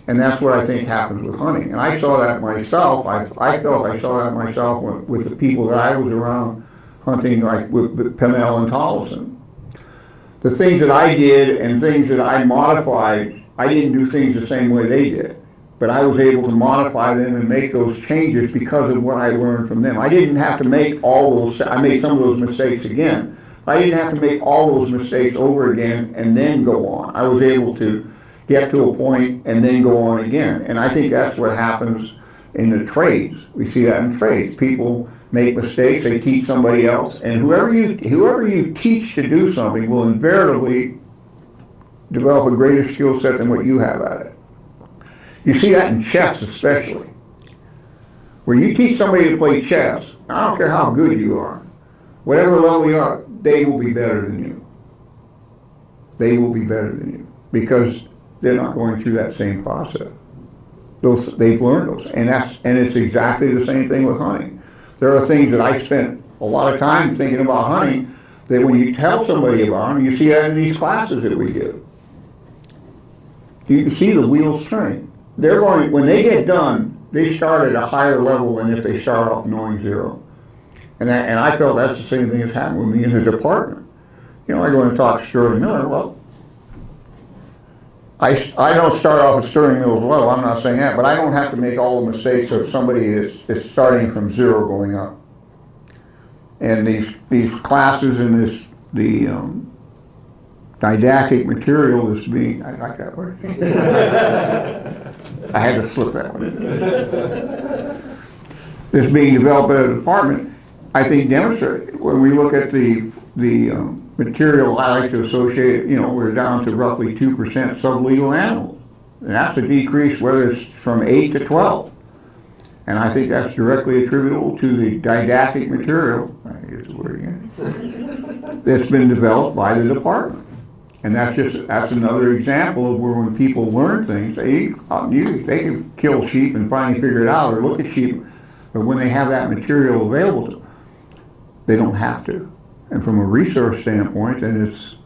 B: And that's what I think happens with hunting. And I saw that myself. I felt I saw that myself with the people that I was around hunting, like with Pennell and Tollison. The things that I did and things that I modified, I didn't do things the same way they did. But I was able to modify them and make those changes because of what I learned from them. I didn't have to make all those, I made some of those mistakes again. I didn't have to make all those mistakes over again and then go on. I was able to get to a point and then go on again. And I think that's what happens in the trades. We see that in trades. People make mistakes, they teach somebody else, and whoever you teach to do something will invariably develop a greater skill set than what you have at it. You see that in chess especially. Where you teach somebody to play chess, I don't care how good you are, whatever level you are, they will be better than you. They will be better than you because they're not going through that same process. They've learned those, and it's exactly the same thing with hunting. There are things that I spent a lot of time thinking about hunting that when you tell somebody about them, you see that in these classes that we give. You can see the wheels turning. They're going, when they get done, they start at a higher level than if they start off knowing zero. And I felt that's the same thing that's happened with me in the department. You know, I go and talk to Sterling Miller. Well, I don't start off at Sterling Miller's level, I'm not saying that, but I don't have to make all the mistakes of somebody is starting from zero going up. And these classes and the didactic material is being, I like that word. I had to slip that one in. That's being developed at a department, I think demonstrate, when we look at the material I like to associate, you know, we're down to roughly 2% sublegal animals. And that's a decrease whether it's from 8 to 12. And I think that's directly attributable to the didactic material, I use the word again, that's been developed by the department. And that's another example of where when people learn things, they can kill sheep and finally figure it out or look at sheep, but when they have that material available to them, they don't have to. And from a research standpoint, then there's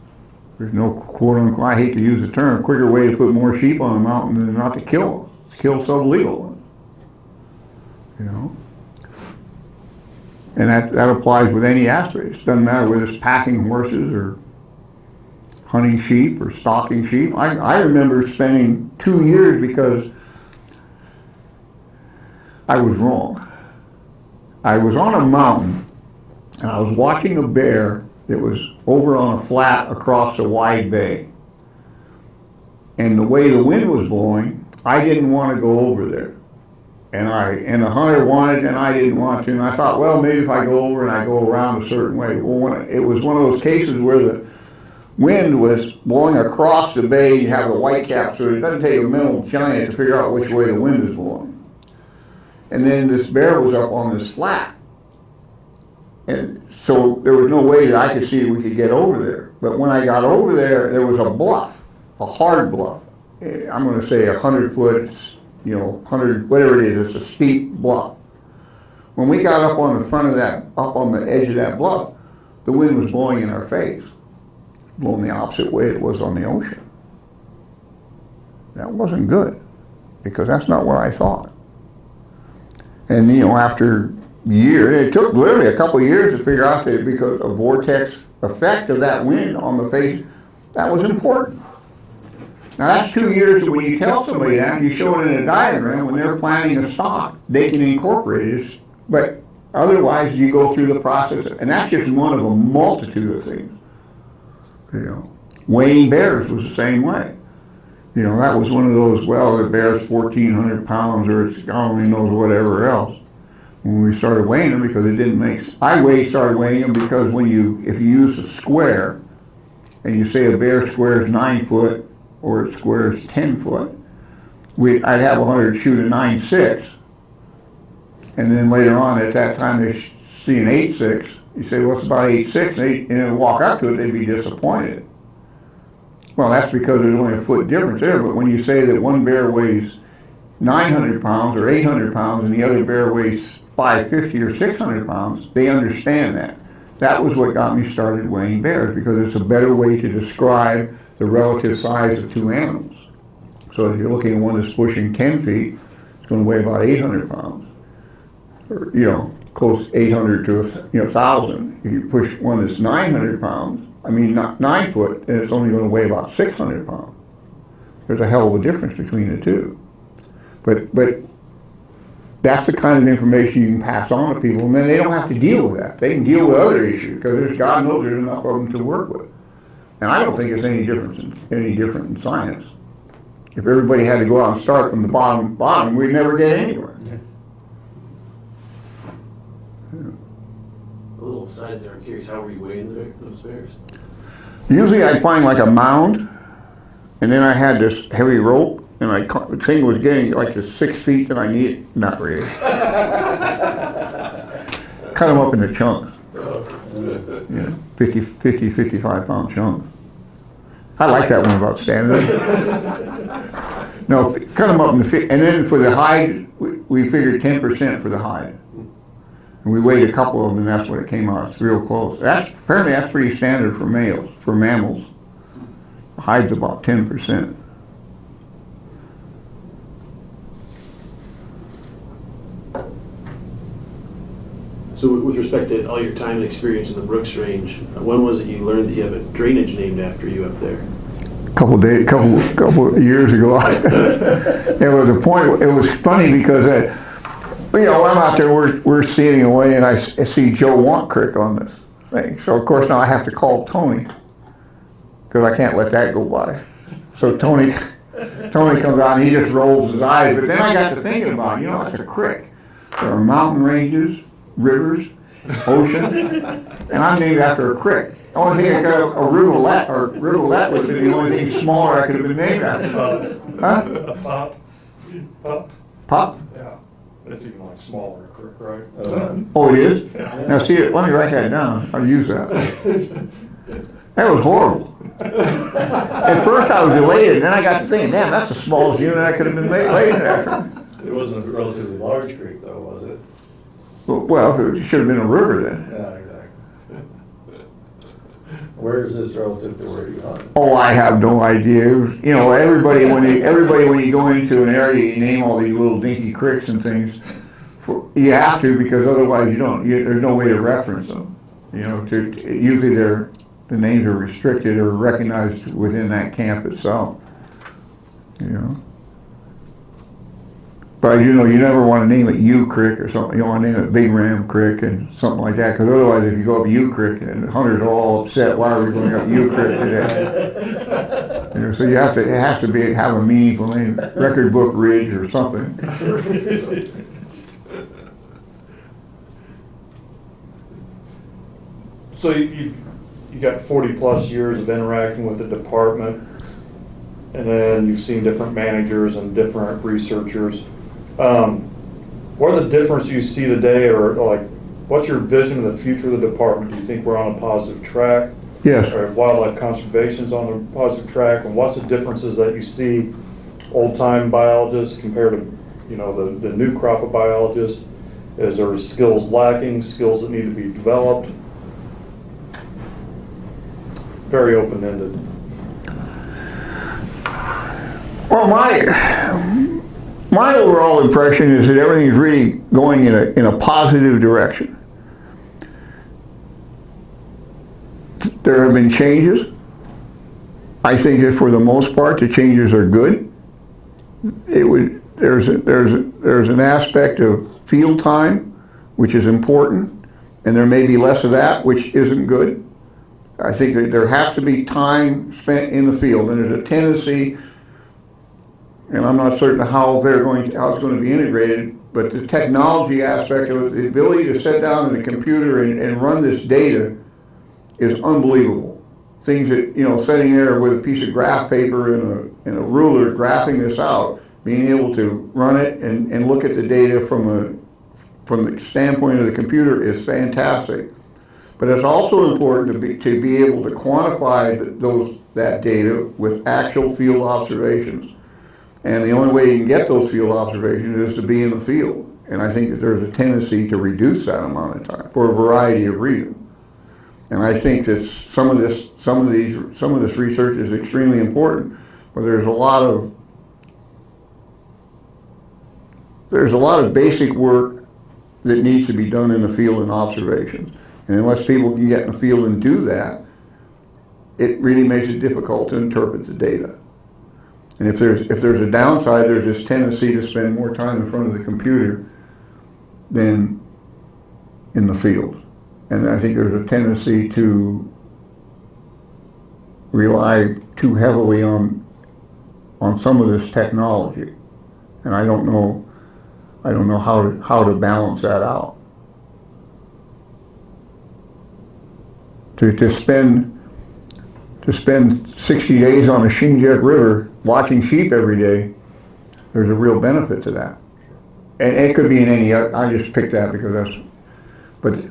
B: no quote unquote, I hate to use the term, quicker way to put more sheep on a mountain than not to kill them. It's kill sublegal ones. You know? And that applies with any aspect. It doesn't matter whether it's packing horses or hunting sheep or stalking sheep. I remember spending 2 years because I was wrong. I was on a mountain and I was watching a bear that was over on a flat across a wide bay. And the way the wind was blowing, I didn't want to go over there. And the hunter wanted and I didn't want to. And I thought, well, maybe if I go over and I go around a certain way. Well, it was one of those cases where the wind was blowing across the bay, you have the whitecap, so it doesn't take a mental giant to figure out which way the wind is blowing. and then this bear was up on this flat. And so there was no way that I could see we could get over there. But when I got over there, there was a bluff, a hard bluff. I'm going to say 100 foot, 100, whatever it is, it's a steep bluff. When we got up on the front of that, up on the edge of that bluff, the wind was blowing in our face, blowing the opposite way it was on the ocean. That wasn't good, because that's not what I thought. And after it took literally a couple of years to figure out that because of vortex effect of that wind on the face, that was important. Now that's 2 years that when you tell somebody that, you show it in a diagram, when they're planning a stock, they can incorporate it. But otherwise, you go through the process, and that's just one of a multitude of things. Weighing bears was the same way. That was one of those, well, the bear's 1,400 pounds, or it's God only knows whatever else. When we started weighing them, because it didn't make sense. Started weighing them because if you use a square, and you say a bear squares 9 foot, or it squares 10 foot, I'd have 100 shoot a 9.6, and then later on at that time they see an 8.6. You say, well, it's about 8.6, and they walk up to it, they'd be disappointed. Well, that's because there's only a foot difference there. But when you say that one bear weighs 900 pounds or 800 pounds, and the other bear weighs 550 or 600 pounds, they understand that. That was what got me started weighing bears, because it's a better way to describe the relative size of two animals. So if you're looking at one that's pushing 10 feet, it's going to weigh about 800 pounds. Or, close 800 to 1,000. If you push one that's 900 pounds, not 9 foot, and it's only going to weigh about 600 pounds. There's a hell of a difference between the two. But that's the kind of information you can pass on to people, and then they don't have to deal with that. They can deal with other issues, because God knows there's enough of them to work with. And I don't think it's any different in science. If everybody had to go out and start from the bottom, we'd never get anywhere.
D: A little side there, I'm curious, how were you weighing those bears?
B: Usually I'd find like a mound, and then I had this heavy rope, and the thing was getting like the 6 feet that I needed. Not really. Cut them up into chunks. 50, 55 pound chunks. I like that one about standing. No, cut them up into 50, and then for the hide, we figured 10% for the hide. And we weighed a couple of them, and that's what it came out. It's real close. Apparently that's pretty standard for mammals. The hide's about 10%.
D: So with respect to all your time and experience in the Brooks Range, when was it you learned that you have a drainage named after you up there?
B: Couple of years ago. It was funny because I'm out there, we're seating away, and I see Joe Want Crick on this thing. So of course now I have to call Tony, because I can't let that go by. So Tony comes out and he just rolls his eyes. But then I got to thinking about, it's a creek. There are mountain ranges, rivers, oceans, and I'm named after a creek. The only thing I got a rivulet would be the only thing smaller I could have been named after. Huh?
C: Pup?
B: Pup?
C: Yeah. It's even like smaller, right?
B: Oh, it is? Now see, let me write that down. I'll use that. That was horrible. At first I was elated, and then I got to thinking, damn, that's the smallest unit I could have been named after.
F: It wasn't a relatively large creek, though, was it?
B: Well, it should have been a river then.
F: Yeah, exactly. Where is this relative to where you hunt?
B: Oh, I have no idea. Everybody when you go into an area, you name all these little dinky creeks and things. You have to, because otherwise you don't. There's no way to reference them. Usually the names are restricted or recognized within that camp itself. But you never want to name it U Creek or something. You want to name it Big Ram Creek and something like that, because otherwise, if you go up U Creek, and the hunters are all upset, why are we going up U Creek today? So it has to have a meaningful name, Record Book Ridge or something.
C: So you got 40 plus years of interacting with the department, and then you've seen different managers and different researchers. what are the difference you see today, or like, what's your vision of the future of the department? Do you think we're on a positive track?
B: Yes.
C: Or wildlife conservation's on a positive track? And what's the differences that you see old-time biologists compared to, you know, the new crop of biologists? Is there skills lacking, skills that need to be developed? Very open-ended.
B: Well, my overall impression is that everything is really going in a positive direction. There have been changes. I think that for the most part, the changes are good. There's an aspect of field time, which is important, and there may be less of that, which isn't good. I think that there has to be time spent in the field, and there's a tendency, and I'm not certain how it's going to be integrated, but the technology aspect of it, the ability to sit down in a computer and run this data is unbelievable. Things that, you know, sitting there with a piece of graph paper and a ruler graphing this out, being able to run it and look at the data from the standpoint of the computer is fantastic. But it's also important to be able to quantify that data with actual field observations. And the only way you can get those field observations is to be in the field. And I think that there's a tendency to reduce that amount of time for a variety of reasons. And I think that some of this research is extremely important, but there's a lot of basic work that needs to be done in the field and observations. And unless people can get in the field and do that, it really makes it difficult to interpret the data. And if there's a downside, there's this tendency to spend more time in front of the computer than in the field. And I think there's a tendency to rely too heavily on some of this technology. And I don't know how to balance that out. To spend 60 days on the Shinjek River watching sheep every day, there's a real benefit to that. And it could be in any other, I just picked that because but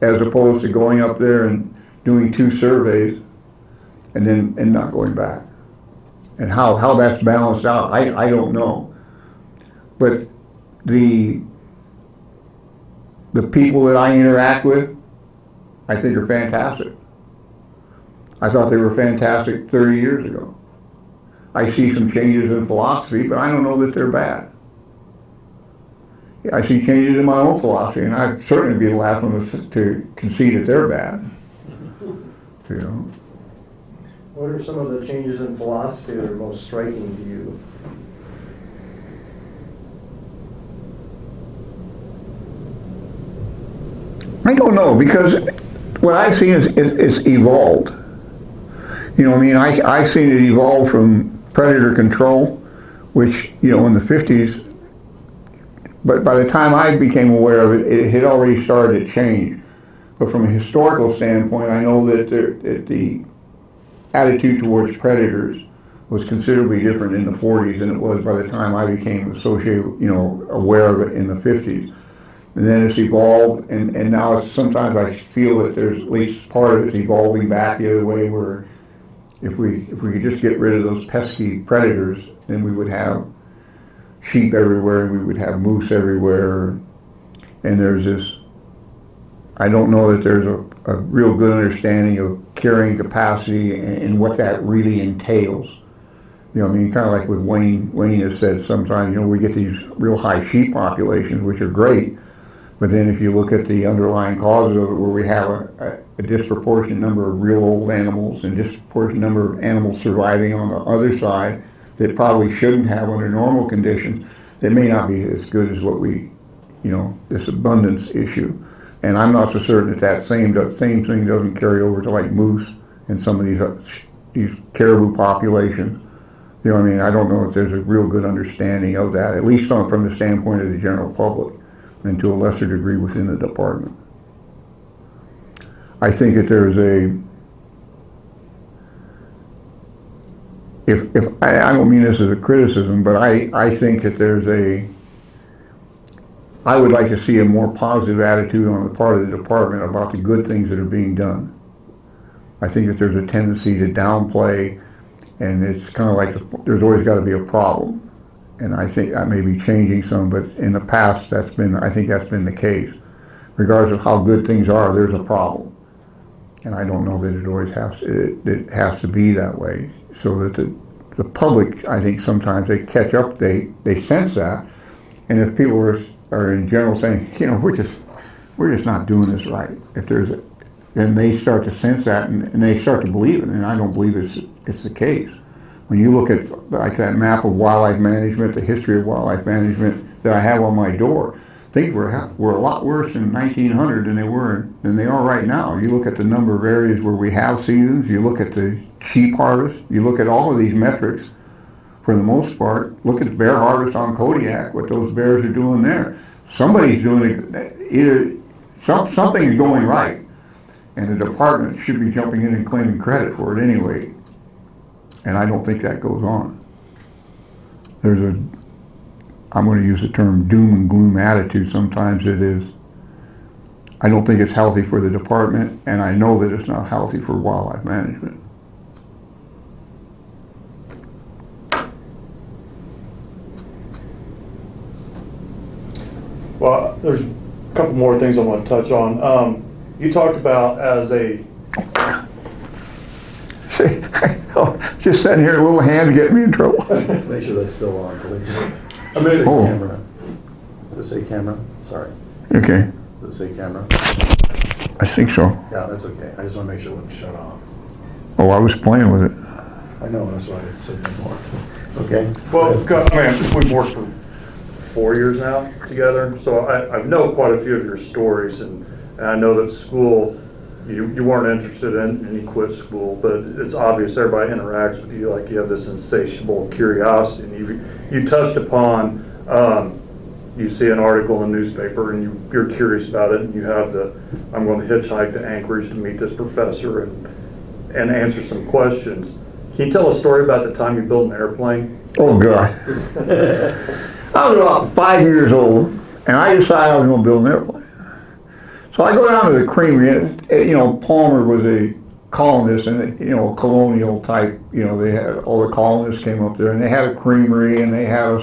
B: as opposed to going up there and doing 2 surveys and not going back. And how that's balanced out, I don't know. But the people that I interact with, I think are fantastic. I thought they were fantastic 30 years ago. I see some changes in philosophy, but I don't know that they're bad. I see changes in my own philosophy, and I'd certainly be the last one to concede that they're bad. You know.
E: What are some of the changes in philosophy that are most striking to you?
B: I don't know, because what I've seen is evolved. You know, I mean, I've seen it evolve from predator control, which, you know, in the 50s, but by the time I became aware of it, it had already started to change. But from a historical standpoint, I know that the attitude towards predators was considerably different in the 40s than it was by the time I became associated, you know, aware of it in the 50s. And then it's evolved, and now sometimes I feel that there's at least part of it's evolving back the other way, where if we could just get rid of those pesky predators, then we would have sheep everywhere, and we would have moose everywhere. And there's this, I don't know that there's a real good understanding of carrying capacity and what that really entails. You know, I mean, kind of like with Wayne has said sometimes, you know, we get these real high sheep populations, which are great, but then if you look at the underlying causes of it, where we have a disproportionate number of real old animals and disproportionate number of animals surviving on the other side that probably shouldn't have under normal conditions, that may not be as good as what we, you know, this abundance issue. And I'm not so certain that same thing doesn't carry over to like moose and some of these caribou populations. You know what I mean? I don't know if there's a real good understanding of that, at least from the standpoint of the general public, and to a lesser degree within the department. I think that there's I don't mean this as a criticism, but I think that I would like to see a more positive attitude on the part of the department about the good things that are being done. I think that there's a tendency to downplay, and it's kind of like there's always got to be a problem. And I think that may be changing some, but in the past, I think that's been the case. Regardless of how good things are, there's a problem. And I don't know that it always it has to be that way. So that the public, I think sometimes they catch up, they sense that. And if people are in general saying, you know, we're just not doing this right. Then they start to sense that and they start to believe it. And I don't believe it's the case. When you look at like that map of wildlife management, the history of wildlife management that I have on my door, things were a lot worse in 1900 than they are right now. You look at the number of areas where we have seasons, you look at the sheep harvest, you look at all of these metrics, for the most part, look at the bear harvest on Kodiak, what those bears are doing there. Somebody's doing it, something's going right, and the department should be jumping in and claiming credit for it anyway. And I don't think that goes on. I'm going to use the term doom and gloom attitude. Sometimes it is. I don't think it's healthy for the department, and I know that it's not healthy for wildlife management.
C: Well, there's a couple more things I want to touch on. You talked about as a...
B: Just sitting here, a little hand getting me in trouble.
F: Make sure that's still on, please.
C: I mean,
F: Camera. Does it say camera? Sorry.
B: Okay,
F: Does it say camera?
B: I think so.
F: Yeah, that's okay. I just want to make sure it wouldn't shut off.
B: Oh, I was playing with it.
F: I know, that's why I said no more. Okay?
C: well, I mean, we've worked for 4 years now together, so I know quite a few of your stories, and I know that school, you weren't interested in, and you quit school, but it's obvious everybody interacts with you, like you have this insatiable curiosity, and you touched upon, you see an article in the newspaper, and you're curious about it, and you have I'm going to hitchhike to Anchorage to meet this professor and answer some questions. Can you tell a story about the time you built an airplane?
B: Oh, God. I was about 5 years old, and I decided I was going to build an airplane. So I go down to the creamery, and, you know, Palmer was a colonist, and, you know, colonial type, you know, they had, all the colonists came up there, and they had a creamery, and they had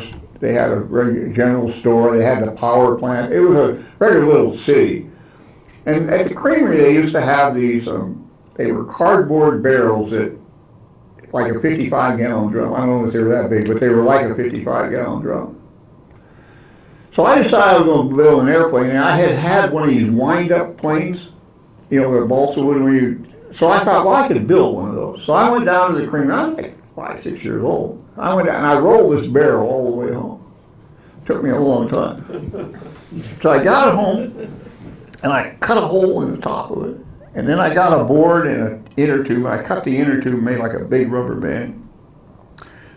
B: a regular general store, they had the power plant. It was a regular little city. And at the creamery, they used to have these, they were cardboard barrels that, like a 55-gallon drum. I don't know if they were that big, but they were like a 55-gallon drum. So I decided I was going to build an airplane, and I had one of these wind-up planes, you know, the balsa wood. So I thought, well, I could build one of those. So I went down to the creamery. I was like 5, 6 years old. I went down and I rolled this barrel all the way home. It took me a long time. So I got it home, and I cut a hole in the top of it. And then I got a board and an inner tube. I cut the inner tube, made like a big rubber band.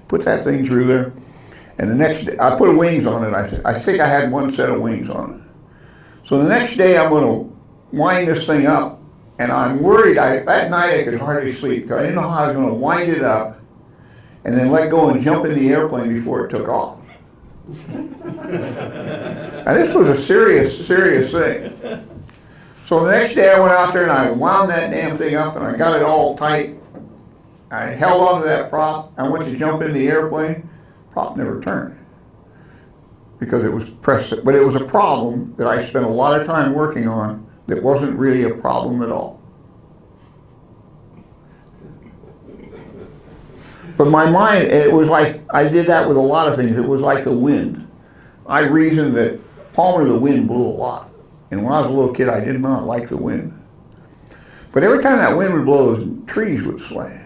B: Put that thing through there. And the next day, I put wings on it. I think I had one set of wings on it. So the next day, I'm going to wind this thing up. And I'm worried. That night, I could hardly sleep because I didn't know how I was going to wind it up and then let go and jump in the airplane before it took off. Now, this was a serious, serious thing. So the next day I went out there and I wound that damn thing up and I got it all tight. I held onto that prop. I went to jump in the airplane. Prop never turned because it was pressed. But it was a problem that I spent a lot of time working on that wasn't really a problem at all. But my mind, it was like, I did that with a lot of things. It was like the wind. I reasoned that Palmer, the wind blew a lot. And when I was a little kid, I did not like the wind. But every time that wind would blow, those trees would sway.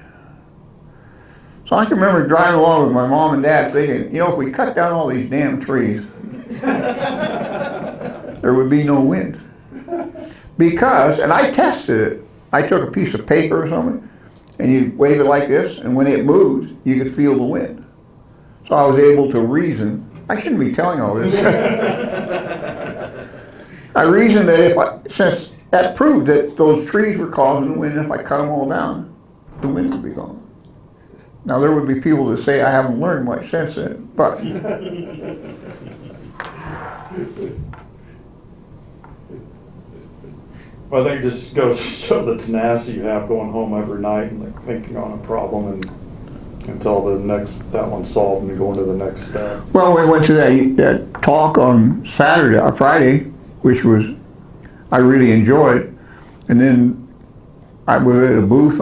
B: So I can remember driving along with my mom and dad thinking, you know, if we cut down all these damn trees, there would be no wind. Because, and I tested it, I took a piece of paper or something, and you wave it like this, and when it moved, you could feel the wind. So I was able to reason. I shouldn't be telling all this. I reasoned that since that proved that those trees were causing the wind, if I cut them all down, the wind would be gone. Now there would be people that say I haven't learned much since then, but
C: Well, I think it just goes to show the tenacity you have going home every night and like thinking on a problem and until that one's solved and going to the next step.
B: Well, we went to that talk on Friday, which I really enjoyed. And then I was at a booth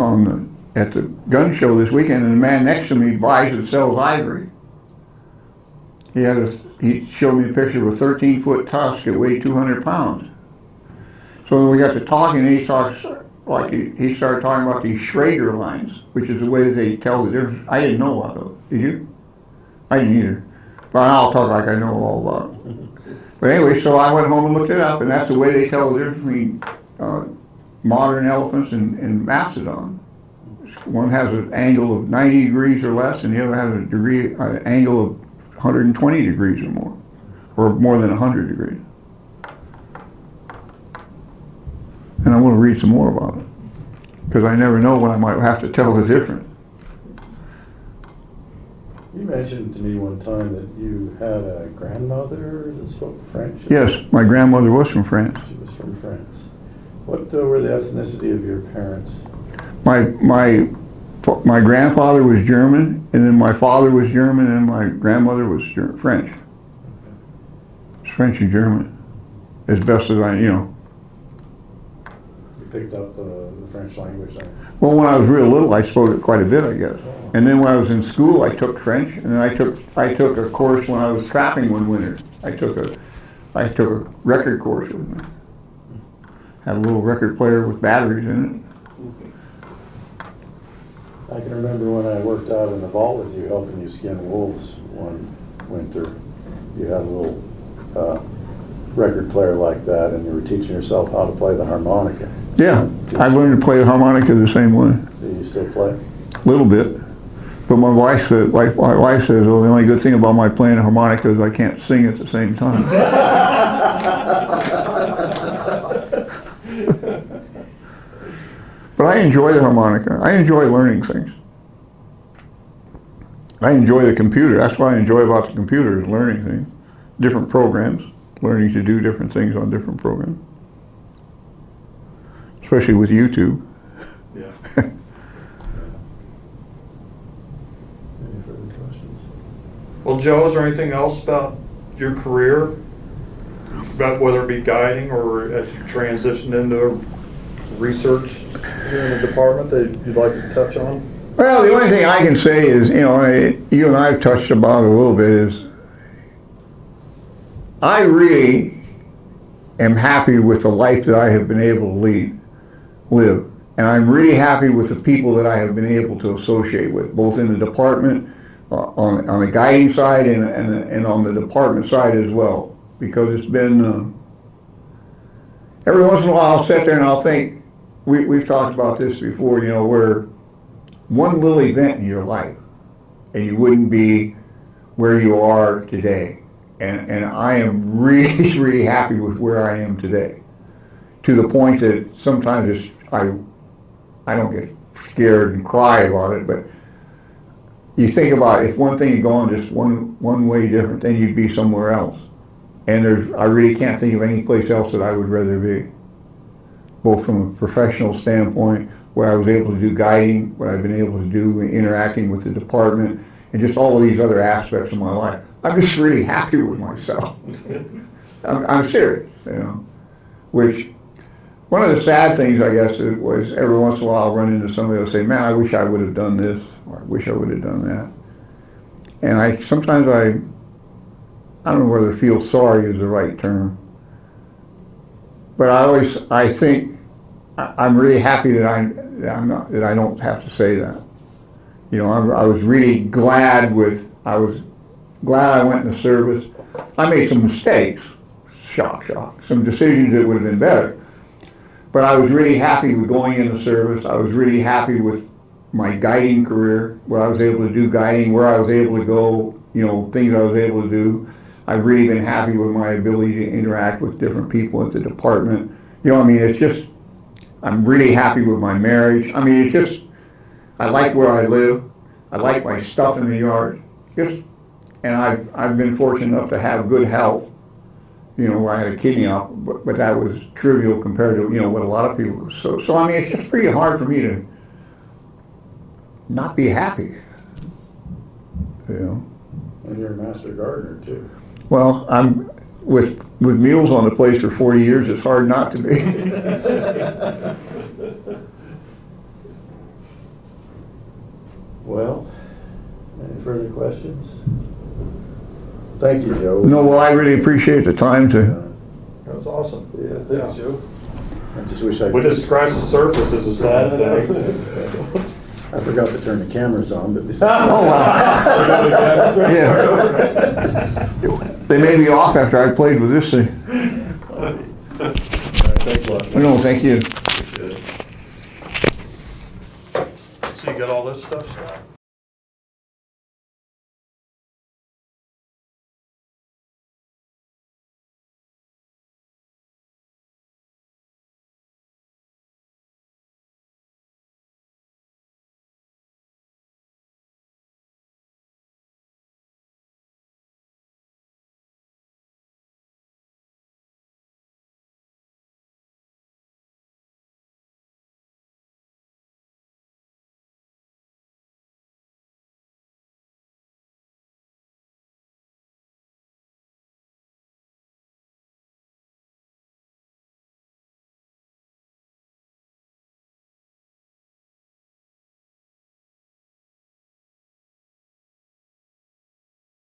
B: at the gun show this weekend, and the man next to me buys and sells ivory. He showed me a picture of a 13-foot tusk that weighed 200 pounds. So when we got to talking, he started talking about these Schrager lines, which is the way they tell the difference. I didn't know about those. Did you? I didn't either. But I'll talk like I know all about it. But anyway, so I went home and looked it up, and that's the way they tell the difference between modern elephants and mastodon. One has an angle of 90 degrees or less, and the other has an angle of 120 degrees or more than 100 degrees. And I want to read some more about it, because I never know when I might have to tell the difference.
F: You mentioned to me one time that you had a grandmother that spoke French.
B: Yes, my grandmother was from France.
F: She was from France. What were the ethnicity of your parents?
B: My grandfather was German, and then my father was German, and my grandmother was French. It's French and German, as best as
F: You picked up the French language then?
B: Well, when I was real little, I spoke it quite a bit, I guess. And then when I was in school, I took French, and then I took a course when I was trapping one winter. I took a record course with me. Had a little record player with batteries in it.
F: I can remember when I worked out in the vault with you, helping you skin wolves one winter. You had a little record player like that, and you were teaching yourself how to play the harmonica.
B: Yeah, I learned to play the harmonica the same way.
F: Do you still play?
B: A little bit. But my wife says, oh, the only good thing about my playing the harmonica is I can't sing at the same time. But I enjoy the harmonica. I enjoy learning things. I enjoy the computer. That's what I enjoy about the computer, is learning things. Different programs, learning to do different things on different programs. Especially with YouTube.
C: Yeah.
F: Any further questions?
C: Well, Joe, is there anything else about your career, about whether it be guiding or as you transitioned into research here in the department that you'd like to touch on?
B: Well, the only thing I can say is, you and I have touched about it a little bit, is I really am happy with the life that I have been able to live. And I'm really happy with the people that I have been able to associate with, both in the department, on the guiding side and on the department side as well. Because it's been, every once in a while I'll sit there and I'll think, we've talked about this before, where one little event in your life and you wouldn't be where you are today. And I am really, really happy with where I am today. To the point that sometimes I don't get scared and cry about it, but you think about it, if one thing had gone just one way different, then you'd be somewhere else. And I really can't think of any place else that I would rather be. Both from a professional standpoint, what I was able to do guiding, what I've been able to do interacting with the department, and just all of these other aspects of my life. I'm just really happy with myself. I'm serious, which one of the sad things, I guess, was every once in a while I'll run into somebody who'll say, man, I wish I would have done this, or I wish I would have done that. And sometimes I don't know whether feel sorry is the right term, but I think I'm really happy that I don't have to say that. I was really glad I went in the service. I made some mistakes, shock, some decisions that would have been better. But I was really happy with going in the service. I was really happy with my guiding career, what I was able to do guiding, where I was able to go, things I was able to do. I've really been happy with my ability to interact with different people at the department. It's just, I'm really happy with my marriage. I like where I live. I like my stuff in the yard. And I've been fortunate enough to have good health. where I had a kidney out, but that was trivial compared to, what a lot of people, so I mean, it's just pretty hard for me to not be happy,
F: And you're a master gardener too.
B: Well, I'm, with meals on the place for 40 years, it's hard not to be.
F: Well, any further questions? Thank you, Joe.
B: No, well, I really appreciate the time to,
C: That was awesome.
F: Yeah, thanks, Joe. I just wish I
C: We just scratched the surface is a sad thing.
F: I forgot to turn the cameras on, but this.
B: oh, wow. Yeah. They may be off after I played with this thing.
C: Thanks a lot.
B: No, thank you.